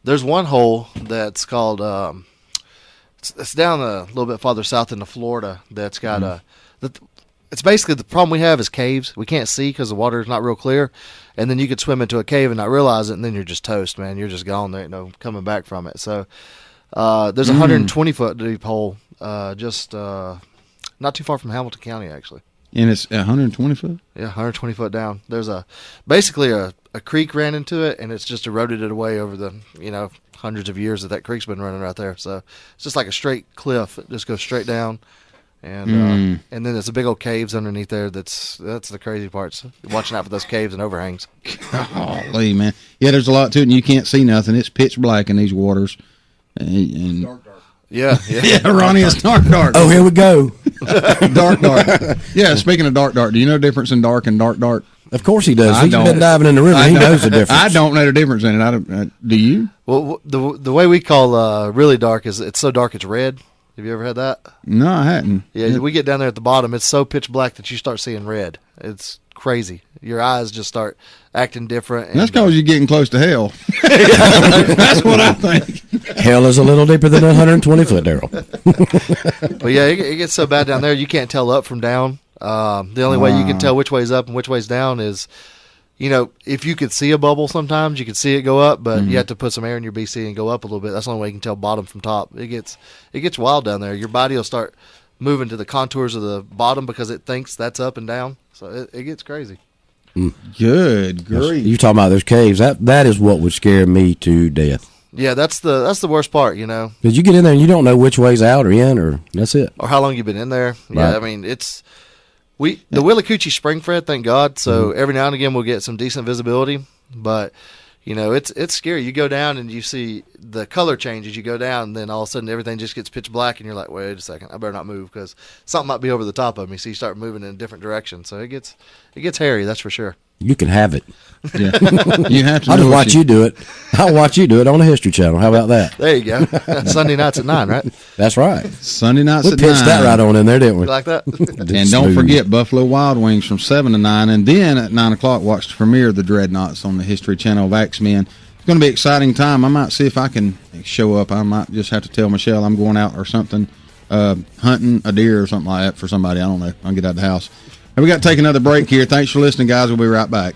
there's one hole that's called it's down a little bit farther south into Florida. That's got it's basically the problem we have is caves. We can't see because the water is not real clear, and then you could swim into a cave and not realize it, and then you're just toast, man. You're just gone. There ain't no coming back from it. So there's a 120 foot deep hole, just not too far from Hamilton County, actually. And it's 120 foot? Yeah, 120 foot down. There's basically a creek ran into it, and it's just eroded it away over the hundreds of years that creek's been running right there. So it's just like a straight cliff. It just goes straight down. And then there's a big old caves underneath there. That's the crazy parts. Watching out for those caves and overhangs. Golly, man. Yeah, there's a lot to it, and you can't see nothing. It's pitch black in these waters. And dark. Yeah. Ronnie, it's dark. Oh, here we go. dark. Yeah, speaking of dark, do you know the difference in dark and dark? Of course he does. He's been diving in the river. He knows the difference. I don't know the difference in it. Do you? Well, the way we call really dark is it's so dark it's red. Have you ever had that? No, I hadn't. Yeah, we get down there at the bottom. It's so pitch black that you start seeing red. It's crazy. Your eyes just start acting different. And that's because you're getting close to hell. That's what I think. Hell is a little deeper than 120 foot, Daryl. But yeah, it gets so bad down there you can't tell up from down. The only way you can tell which way's up and which way's down is, if you could see a bubble sometimes, you could see it go up, but you have to put some air in your BC and go up a little bit. That's the only way you can tell bottom from top. It gets wild down there. Your body will start moving to the contours of the bottom because it thinks that's up and down. So it gets crazy. Good grief. You're talking about those caves. That is what would scare me to death. Yeah, that's the worst part, Because you get in there and you don't know which way's out or in, or that's it. Or how long you've been in there. Right. Yeah, I mean, the Willacoochee Spring Fred, thank God. So every now and again we'll get some decent visibility, but it's scary. You go down and you see the color change as you go down, and then all of a sudden everything just gets pitch black, and you're like, wait a second, I better not move because something might be over the top of me. So you start moving in a different direction. So it gets hairy, that's for sure. You can have it. Yeah, you have to. I'll just watch you do it. I'll watch you do it on the History Channel. How about that? There you go. Sunday nights at 9, right? That's right. Sunday nights at 9. We pitched that right on in there, didn't we? You like that? And don't forget Buffalo Wild Wings from 7 to 9, and then at 9 o'clock watch the premiere of the Dreadnoughts on the History Channel of Axemen. It's going to be an exciting time. I might see if I can show up. I might just have to tell Michelle I'm going out or something, hunting a deer or something like that for somebody. I don't know. I'll get out of the house. And we got to take another break here. Thanks for listening, guys. We'll be right back.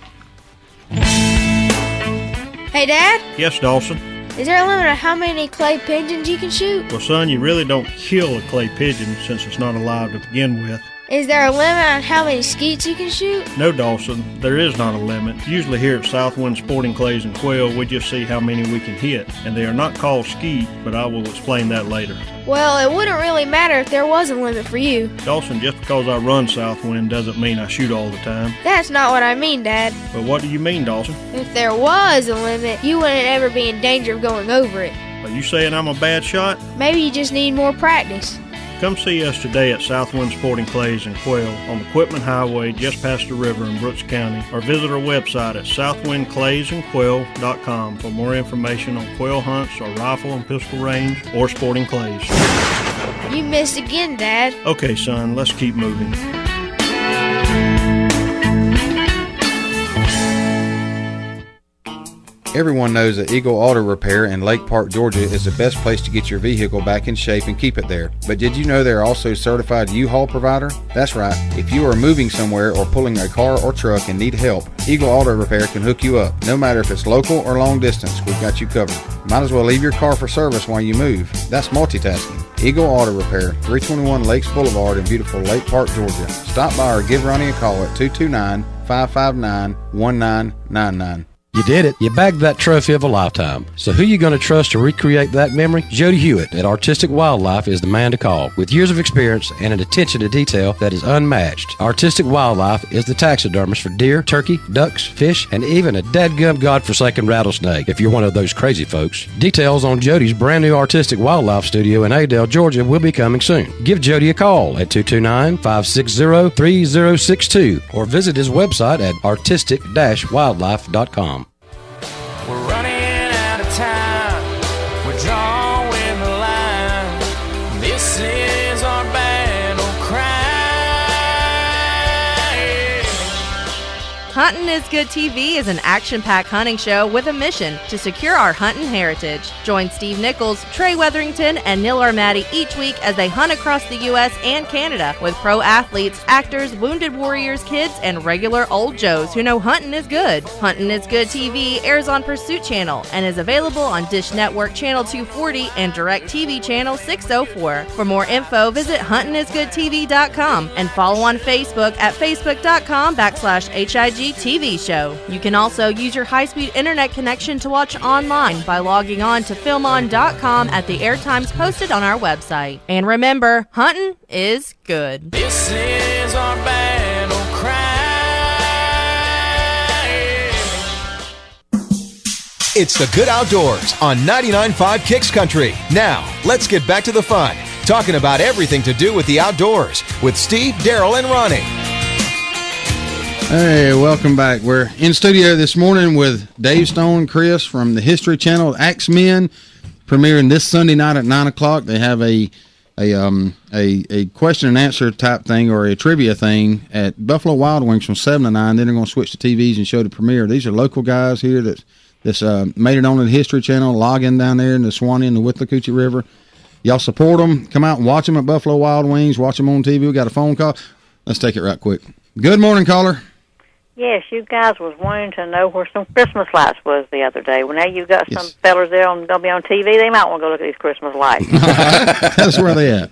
Hey, Dad? Yes, Dawson? Is there a limit on how many clay pigeons you can shoot? Well, son, you really don't kill a clay pigeon since it's not alive to begin with. Is there a limit on how many skeets you can shoot? No, Dawson, there is not a limit. Usually here at Southwind Sporting Clays and Quail, we just see how many we can hit. And they are not called skeet, but I will explain that later. Well, it wouldn't really matter if there was a limit for you. Dawson, just because I run Southwind doesn't mean I shoot all the time. That's not what I mean, Dad. But what do you mean, Dawson? If there was a limit, you wouldn't ever be in danger of going over it. Are you saying I'm a bad shot? Maybe you just need more practice. Come see us today at Southwind Sporting Clays and Quail on the Quitman Highway just past the river in Brooks County, or visit our website at southwindclaysandquail.com for more information on quail hunts or rifle and pistol range or sporting clays. You missed again, Dad. Okay, son, let's keep moving. Everyone knows that Eagle Auto Repair in Lake Park, Georgia is the best place to get your vehicle back in shape and keep it there. But did you know they're also a certified U-Haul provider? That's right. If you are moving somewhere or pulling a car or truck and need help, Eagle Auto Repair can hook you up. No matter if it's local or long distance, we've got you covered. Might as well leave your car for service while you move. That's multitasking. Eagle Auto Repair, 321 Lakes Boulevard in beautiful Lake Park, Georgia. Stop by or give Ronnie a call at 229-559-1999. You did it. You bagged that trophy of a lifetime. So who you going to trust to recreate that memory? Jody Hewitt at Artistic Wildlife is the man to call. With years of experience and an attention to detail that is unmatched, Artistic Wildlife is the taxidermist for deer, turkey, ducks, fish, and even a dadgum godforsaken rattlesnake, if you're one of those crazy folks. Details on Jody's brand new Artistic Wildlife studio in Adel, Georgia will be coming soon. Give Jody a call at 229-560-3062 or visit his website at artistic-wildlife.com. We're running out of time. We're drawing the line. This is our battle cry. Huntin' is Good TV is an action-packed hunting show with a mission to secure our hunting heritage. Join Steve Nichols, Trey Weatherington, and Neil Armati each week as they hunt across the U.S. and Canada with pro athletes, actors, wounded warriors, kids, and regular old Joes who know hunting is good. Huntin' is Good TV airs on Pursuit Channel and is available on Dish Network Channel 240 and DirecTV Channel 604. For more info, visit huntingisgoodtv.com and follow on Facebook at facebook.com/HIG TV show. You can also use your high-speed internet connection to watch online by logging on to filmon.com at the airtimes posted on our website. And remember, hunting is good. This is our battle cry. It's the Good Outdoors on 99.5 Kicks Country. Now, let's get back to the fun, talking about everything to do with the outdoors with Steve, Daryl, and Ronnie. Hey, welcome back. We're in studio this morning with Dave Stone and Chris from the History Channel. Axemen premiering this Sunday night at 9 o'clock. They have a question and answer type thing or a trivia thing at Buffalo Wild Wings from 7 to 9. Then they're going to switch to TVs and show the premiere. These are local guys here that's made it on the History Channel, logging down there in the Swanee and the Withlacoochee River. Y'all support them. Come out and watch them at Buffalo Wild Wings. Watch them on TV. We got a phone call. Let's take it right quick. Good morning, caller. Yes, you guys was wanting to know where some Christmas lights was the other day. Well, now you got some fellers there going to be on TV. They might want to go look at these Christmas lights. That's where they at.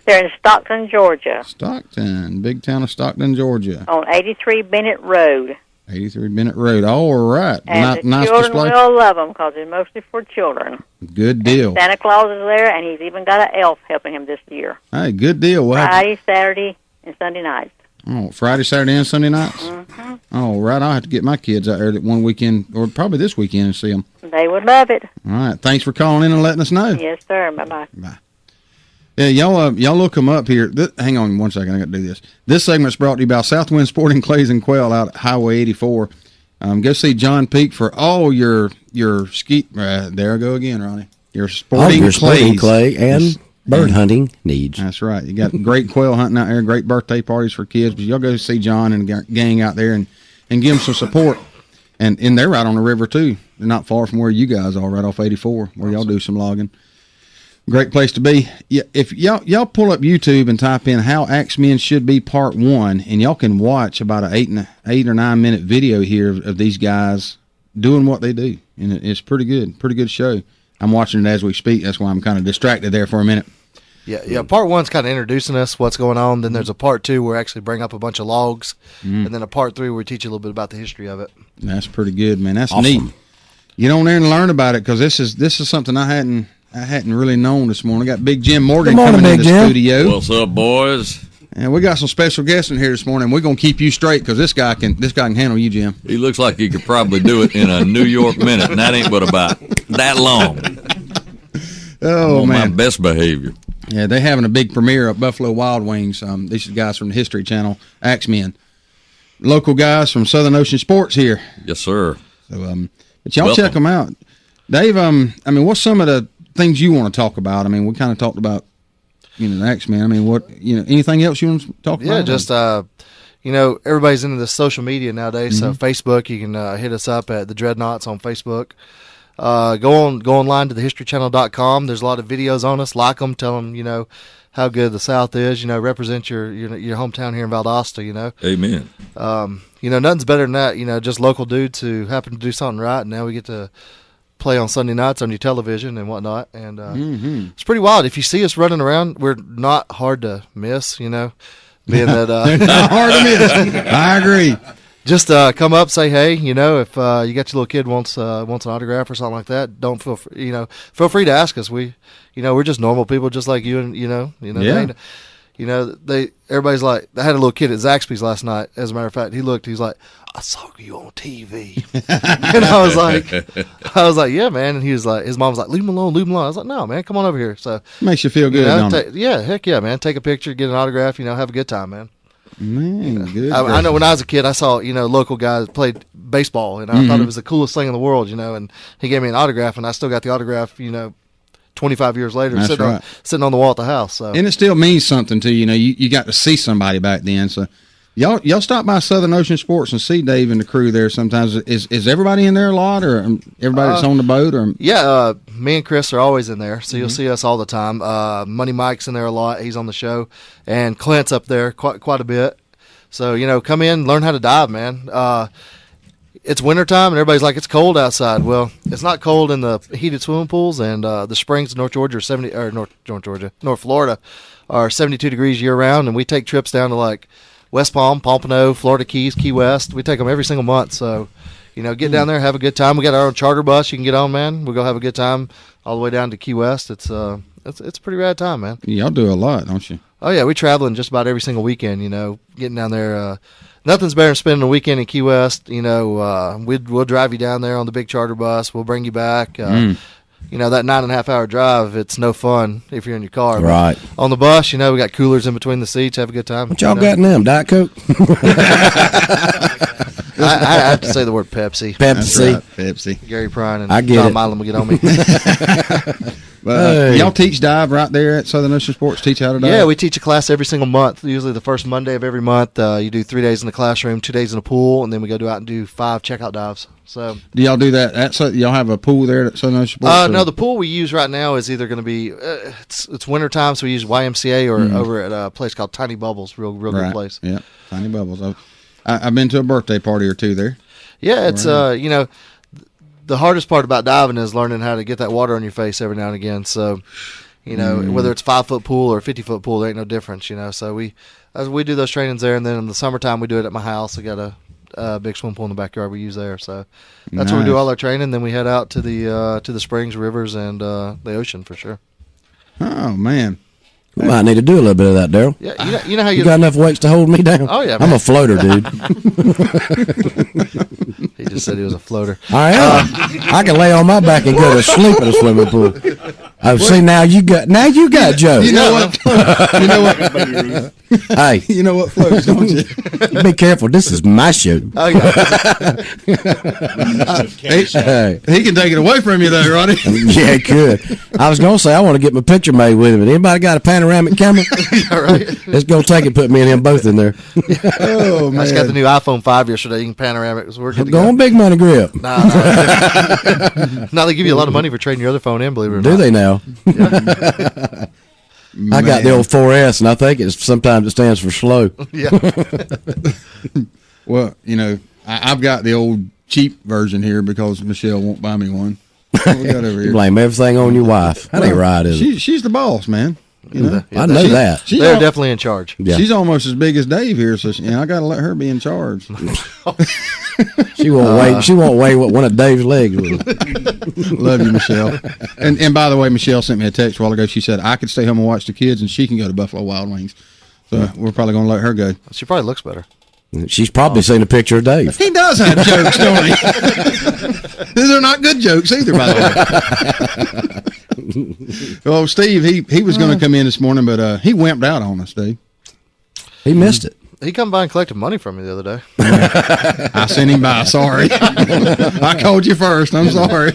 They're in Stockton, Georgia. Stockton, big town of Stockton, Georgia. On 83 Bennett Road. 83 Bennett Road. All right. And the nice children display. will love them because they're mostly for children. Good deal. And Santa Claus is there, and he's even got an elf helping him this year. Hey, good deal. Friday, Saturday, and Sunday nights. Oh, Friday, Saturday, and Sunday nights? Mm-hmm. Oh, right. I'll have to get my kids out there that one weekend, or probably this weekend, and see them. They would love it. All right. Thanks for calling in and letting us know. Yes, sir. Bye-bye. Bye. Yeah, y'all look them up here. Hang on one second. I got to do this. This segment's brought to you by Southwind Sporting Clays and Quail out at Highway 84. Go see John Peak for all your ski. There I go again, Ronnie. Your sporting clay and bird hunting needs. That's right. You got great quail hunting out there, great birthday parties for kids. But y'all go see John and the gang out there and give them some support. And they're right on the river, too. They're not far from where you guys are, right off 84, where y'all do some logging. Great place to be. Yeah, if y'all pull up YouTube and type in How Axemen Should Be Part 1, and y'all can watch about an 8 or 9 minute video here of these guys doing what they do. And it's pretty good show. I'm watching it as we speak. That's why I'm kind of distracted there for a minute. Yeah. Part 1's kind of introducing us what's going on. Then there's a part 2 where we actually bring up a bunch of logs, and then a part 3 where we teach you a little bit about the history of it. That's pretty good, man. That's awesome. Neat. Get on there and learn about it, because this is something I hadn't really known this morning. I got Big Jim Morgan coming in the studio. What's up, boys? And we got some special guests in here this morning. We're gonna keep you straight because this guy can handle you, Jim. He looks like he could probably do it in a New York minute, and that ain't but about that long. Oh, on man, my best behavior. Yeah, they're having a big premiere at Buffalo Wild Wings. These are guys from the History Channel, Axemen, local guys from Southern Ocean Sports here. Yes, sir. So, but y'all check them out, Dave. What's some of the things you want to talk about? I mean, we kind of talked about, the Axemen. I mean, anything else you want to talk about? Yeah, just everybody's into the social media nowadays. So Facebook, you can hit us up at the Dreadnoughts on Facebook. Go online to thehistorychannel.com. There's a lot of videos on us. Like them, tell them how good the South is. Represent your hometown here in Valdosta. Amen. Nothing's better than that. Just local dudes who happen to do something right, and now we get to play on Sunday nights on your television and whatnot. And it's pretty wild. If you see us running around, we're not hard to miss. Being that not hard to miss. I agree. just come up, say hey. You know, if you got your little kid wants an autograph or something like that, don't feel feel free to ask us. We're just normal people, just like you and Yeah. Everybody's like, I had a little kid at Zaxby's last night. As a matter of fact, he's like, I saw you on TV, and I was like, yeah, man. And he was like, his mom was like, leave him alone. I was like, no, man, come on over here. So makes you feel good, don't it? Yeah, heck yeah, man. Take a picture, get an autograph. Have a good time, man. Man, good. I know when I was a kid, I saw local guys played baseball, and I thought it was the coolest thing in the world, and he gave me an autograph, and I still got the autograph, 25 years later, sitting on the wall at the house. So. And it still means something to you. You got to see somebody back then. So y'all stop by Southern Ocean Sports and see Dave and the crew there sometimes. Is everybody in there a lot, or everybody that's on the boat? Or yeah, me and Chris are always in there, so you'll see us all the time. Money Mike's in there a lot. He's on the show, and Clint's up there quite a bit. So come in, learn how to dive, man. It's wintertime, and everybody's like, it's cold outside. Well, it's not cold in the heated swimming pools, and the springs in North Florida are 72 degrees year-round, and we take trips down to, like, West Palm, Pompano, Florida Keys, Key West. We take them every single month. So, get down there, have a good time. We got our own charter bus you can get on, man. We'll go have a good time all the way down to Key West. It's a pretty rad time, man. Y'all do a lot, don't you? Oh, yeah, we traveling just about every single weekend, getting down there. Nothing's better than spending a weekend in Key West. We'll drive you down there on the big charter bus. We'll bring you back. That 9.5 hour drive, it's no fun if you're in your car. Right. But on the bus, we got coolers in between the seats. Have a good time. What y'all got in them? Diet Coke? I have to say the word Pepsi. Pepsi. Right, Pepsi. Gary Prine and I get Tom it. Milam will get on me. Y'all teach dive right there at Southern Ocean Sports? Teach how to dive? Yeah, we teach a class every single month. Usually the first Monday of every month. You do 3 days in the classroom, 2 days in the pool, and then we go out and do 5 checkout dives. So, do y'all do that? Y'all have a pool there at Southern Ocean Sports? No, the pool we use right now is either going to be it's winter time, so we use YMCA or over at a place called Tiny Bubbles, real good place. Yeah, Tiny Bubbles. I've been to a birthday party or two there. Yeah, it's the hardest part about diving is learning how to get that water on your face every now and again. So, whether it's 5-foot pool or 50-foot pool, there ain't no difference. So we do those trainings there, and then in the summertime we do it at my house. I got a big swimming pool in the backyard we use there. So that's where we do all our training. Then we head out to the springs, rivers, and the ocean for sure. Oh man. We might need to do a little bit of that, Daryl. Yeah, you know how you got enough weights to hold me down? Oh yeah, I'm a floater, dude. He just said he was a floater. I am. I can lay on my back and go to sleep in a swimming pool. Oh, see, now you got Joe. You know what? Hey, you know what floats, don't you? Be careful. This is my show. Oh, yeah. He can take it away from you, though, Ronnie. Yeah, he could. I was gonna say I want to get my picture made with him. Anybody got a panoramic camera? Yeah, right. Let's go take it. Put me and him both in there. Oh man! I just got the new iPhone 5 yesterday. You can panoramic. So we're good to go on big money grip. Nah. Now they give you a lot of money for trading your other phone in. Believe it or not. Do they now? Yeah. I got the old 4S, and I think sometimes it stands for slow. Yeah. Well, I've got the old cheap version here because Michelle won't buy me one. What we got over here? You blame everything on your wife. That ain't right, is it? She's the boss, man. I know that. They're definitely in charge. Yeah. She's almost as big as Dave here, so I got to let her be in charge. She won't weigh. She won't weigh what one of Dave's legs was. Love you, Michelle. And by the way, Michelle sent me a text a while ago. She said I could stay home and watch the kids, and she can go to Buffalo Wild Wings. So we're probably going to let her go. She probably looks better. She's probably seen a picture of Dave. He does have jokes, don't he? They're not good jokes either, by the way. Well, Steve, he was going to come in this morning, but he wimped out on us, Steve. He missed it. He come by and collected money from me the other day. I sent him by. Sorry, I called you first. I'm sorry.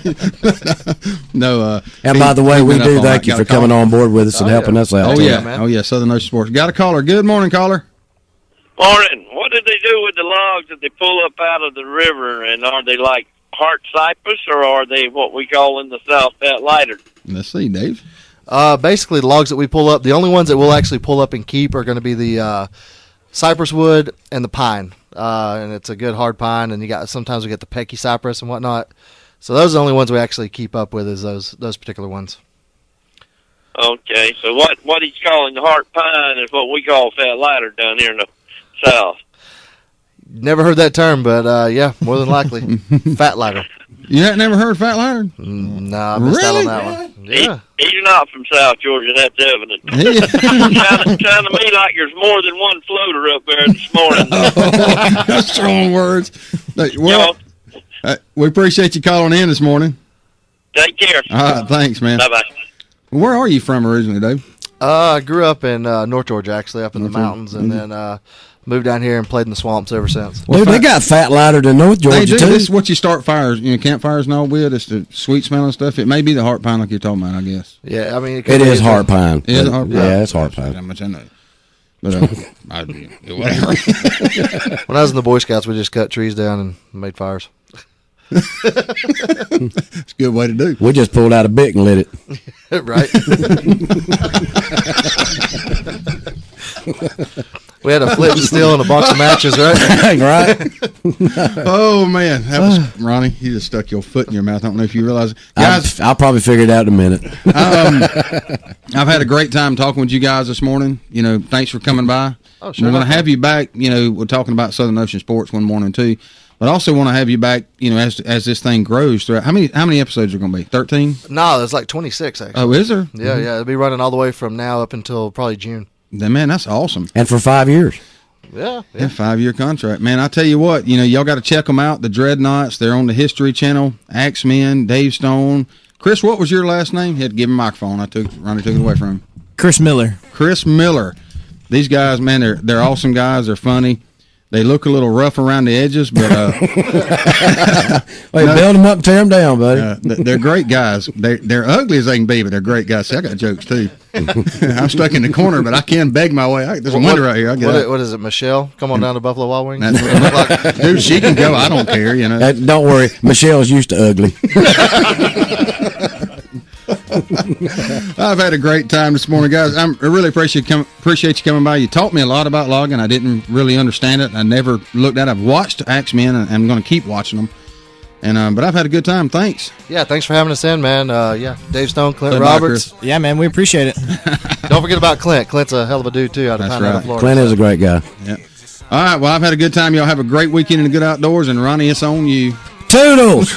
No. And by the way, we do thank you for coming on board with us and helping us out. Oh yeah, Southern Ocean Sports. Got a caller. Good morning, caller. Morning. What did they do with the logs that they pull up out of the river? And are they like heart cypress, or are they what we call in the South fat lighter? Let's see, Dave. Basically, the logs that we pull up, the only ones that we'll actually pull up and keep are going to be the cypress wood and the pine, and it's a good hard pine. And sometimes we get the pecky cypress and whatnot. So those are the only ones we actually keep up with is those particular ones. Okay, so what he's calling the heart pine is what we call fat lighter down here in the South. Never heard that term, but yeah, more than likely. Fat lighter. You had never heard fat lighter? Nah, I missed out on that one. Yeah. He's not from South Georgia. That's evident. Sound to me like there's more than one floater up there this morning. Strong words. Well, we appreciate you calling in this morning. Take care. All right, thanks, man. Bye-bye. Where are you from originally, Dave? I grew up in North Georgia, actually, up in the mountains, and then moved down here and played in the swamps ever since. Dude, they got fat lighter than North Georgia, they do. too. This is what you start fires, campfires and all with. It's the sweet smelling stuff. It may be the heart pine like you're talking about, I guess. Yeah, I mean, it is heart pine. It is heart pine. Yeah, it's heart pine. How much I know. But I'd be whatever. When I was in the Boy Scouts, we just cut trees down and made fires. It's a good way to do. We just pulled out a bic and lit it. Right. We had a flint and steel and a box of matches, right? Right. Oh, man. That was, Ronnie, you just stuck your foot in your mouth. I don't know if you realize it. Guys, I'll probably figure it out in a minute. I've had a great time talking with you guys this morning. Thanks for coming by. Oh, sure. We're going to have you back. We're talking about Southern Ocean Sports one morning, too. But I also want to have you back, as this thing grows throughout. How many episodes are going to be? 13? No, there's like 26, actually. Oh, is there? Yeah, yeah. It'll be running all the way from now up until probably June. Man, that's awesome. And for 5 years. Yeah. 5-year contract. Man, I tell you what, y'all got to check them out. The Dreadnoughts, they're on the History Channel. Axemen, Dave Stone. Chris, what was your last name? He had to give him a microphone. Ronnie took it away from him. Chris Miller. Chris Miller. These guys, man, they're awesome guys. They're funny. They look a little rough around the edges, but build them up, tear them down, buddy. They're great guys. They're ugly as they can be, but they're great guys. See, I got jokes too. I'm stuck in the corner, but I can beg my way. There's a window right here. What is it, Michelle? Come on down to Buffalo Wild Wings. Dude, she can go. I don't care. Don't worry, Michelle's used to ugly. I've had a great time this morning, guys. I really appreciate you coming by. You taught me a lot about logging. I didn't really understand it. I never looked at it. I've watched Axemen, and I'm going to keep watching them. And but I've had a good time. Thanks. Yeah, thanks for having us in, man. Dave Stone, Clint Roberts. Yeah, man, we appreciate it. Don't forget about Clint. Clint's a hell of a dude, too, out of Florida. Clint is a great guy. Yeah. All right, well, I've had a good time. Y'all have a great weekend in the Good Outdoors, and Ronnie, it's on you. Toodles!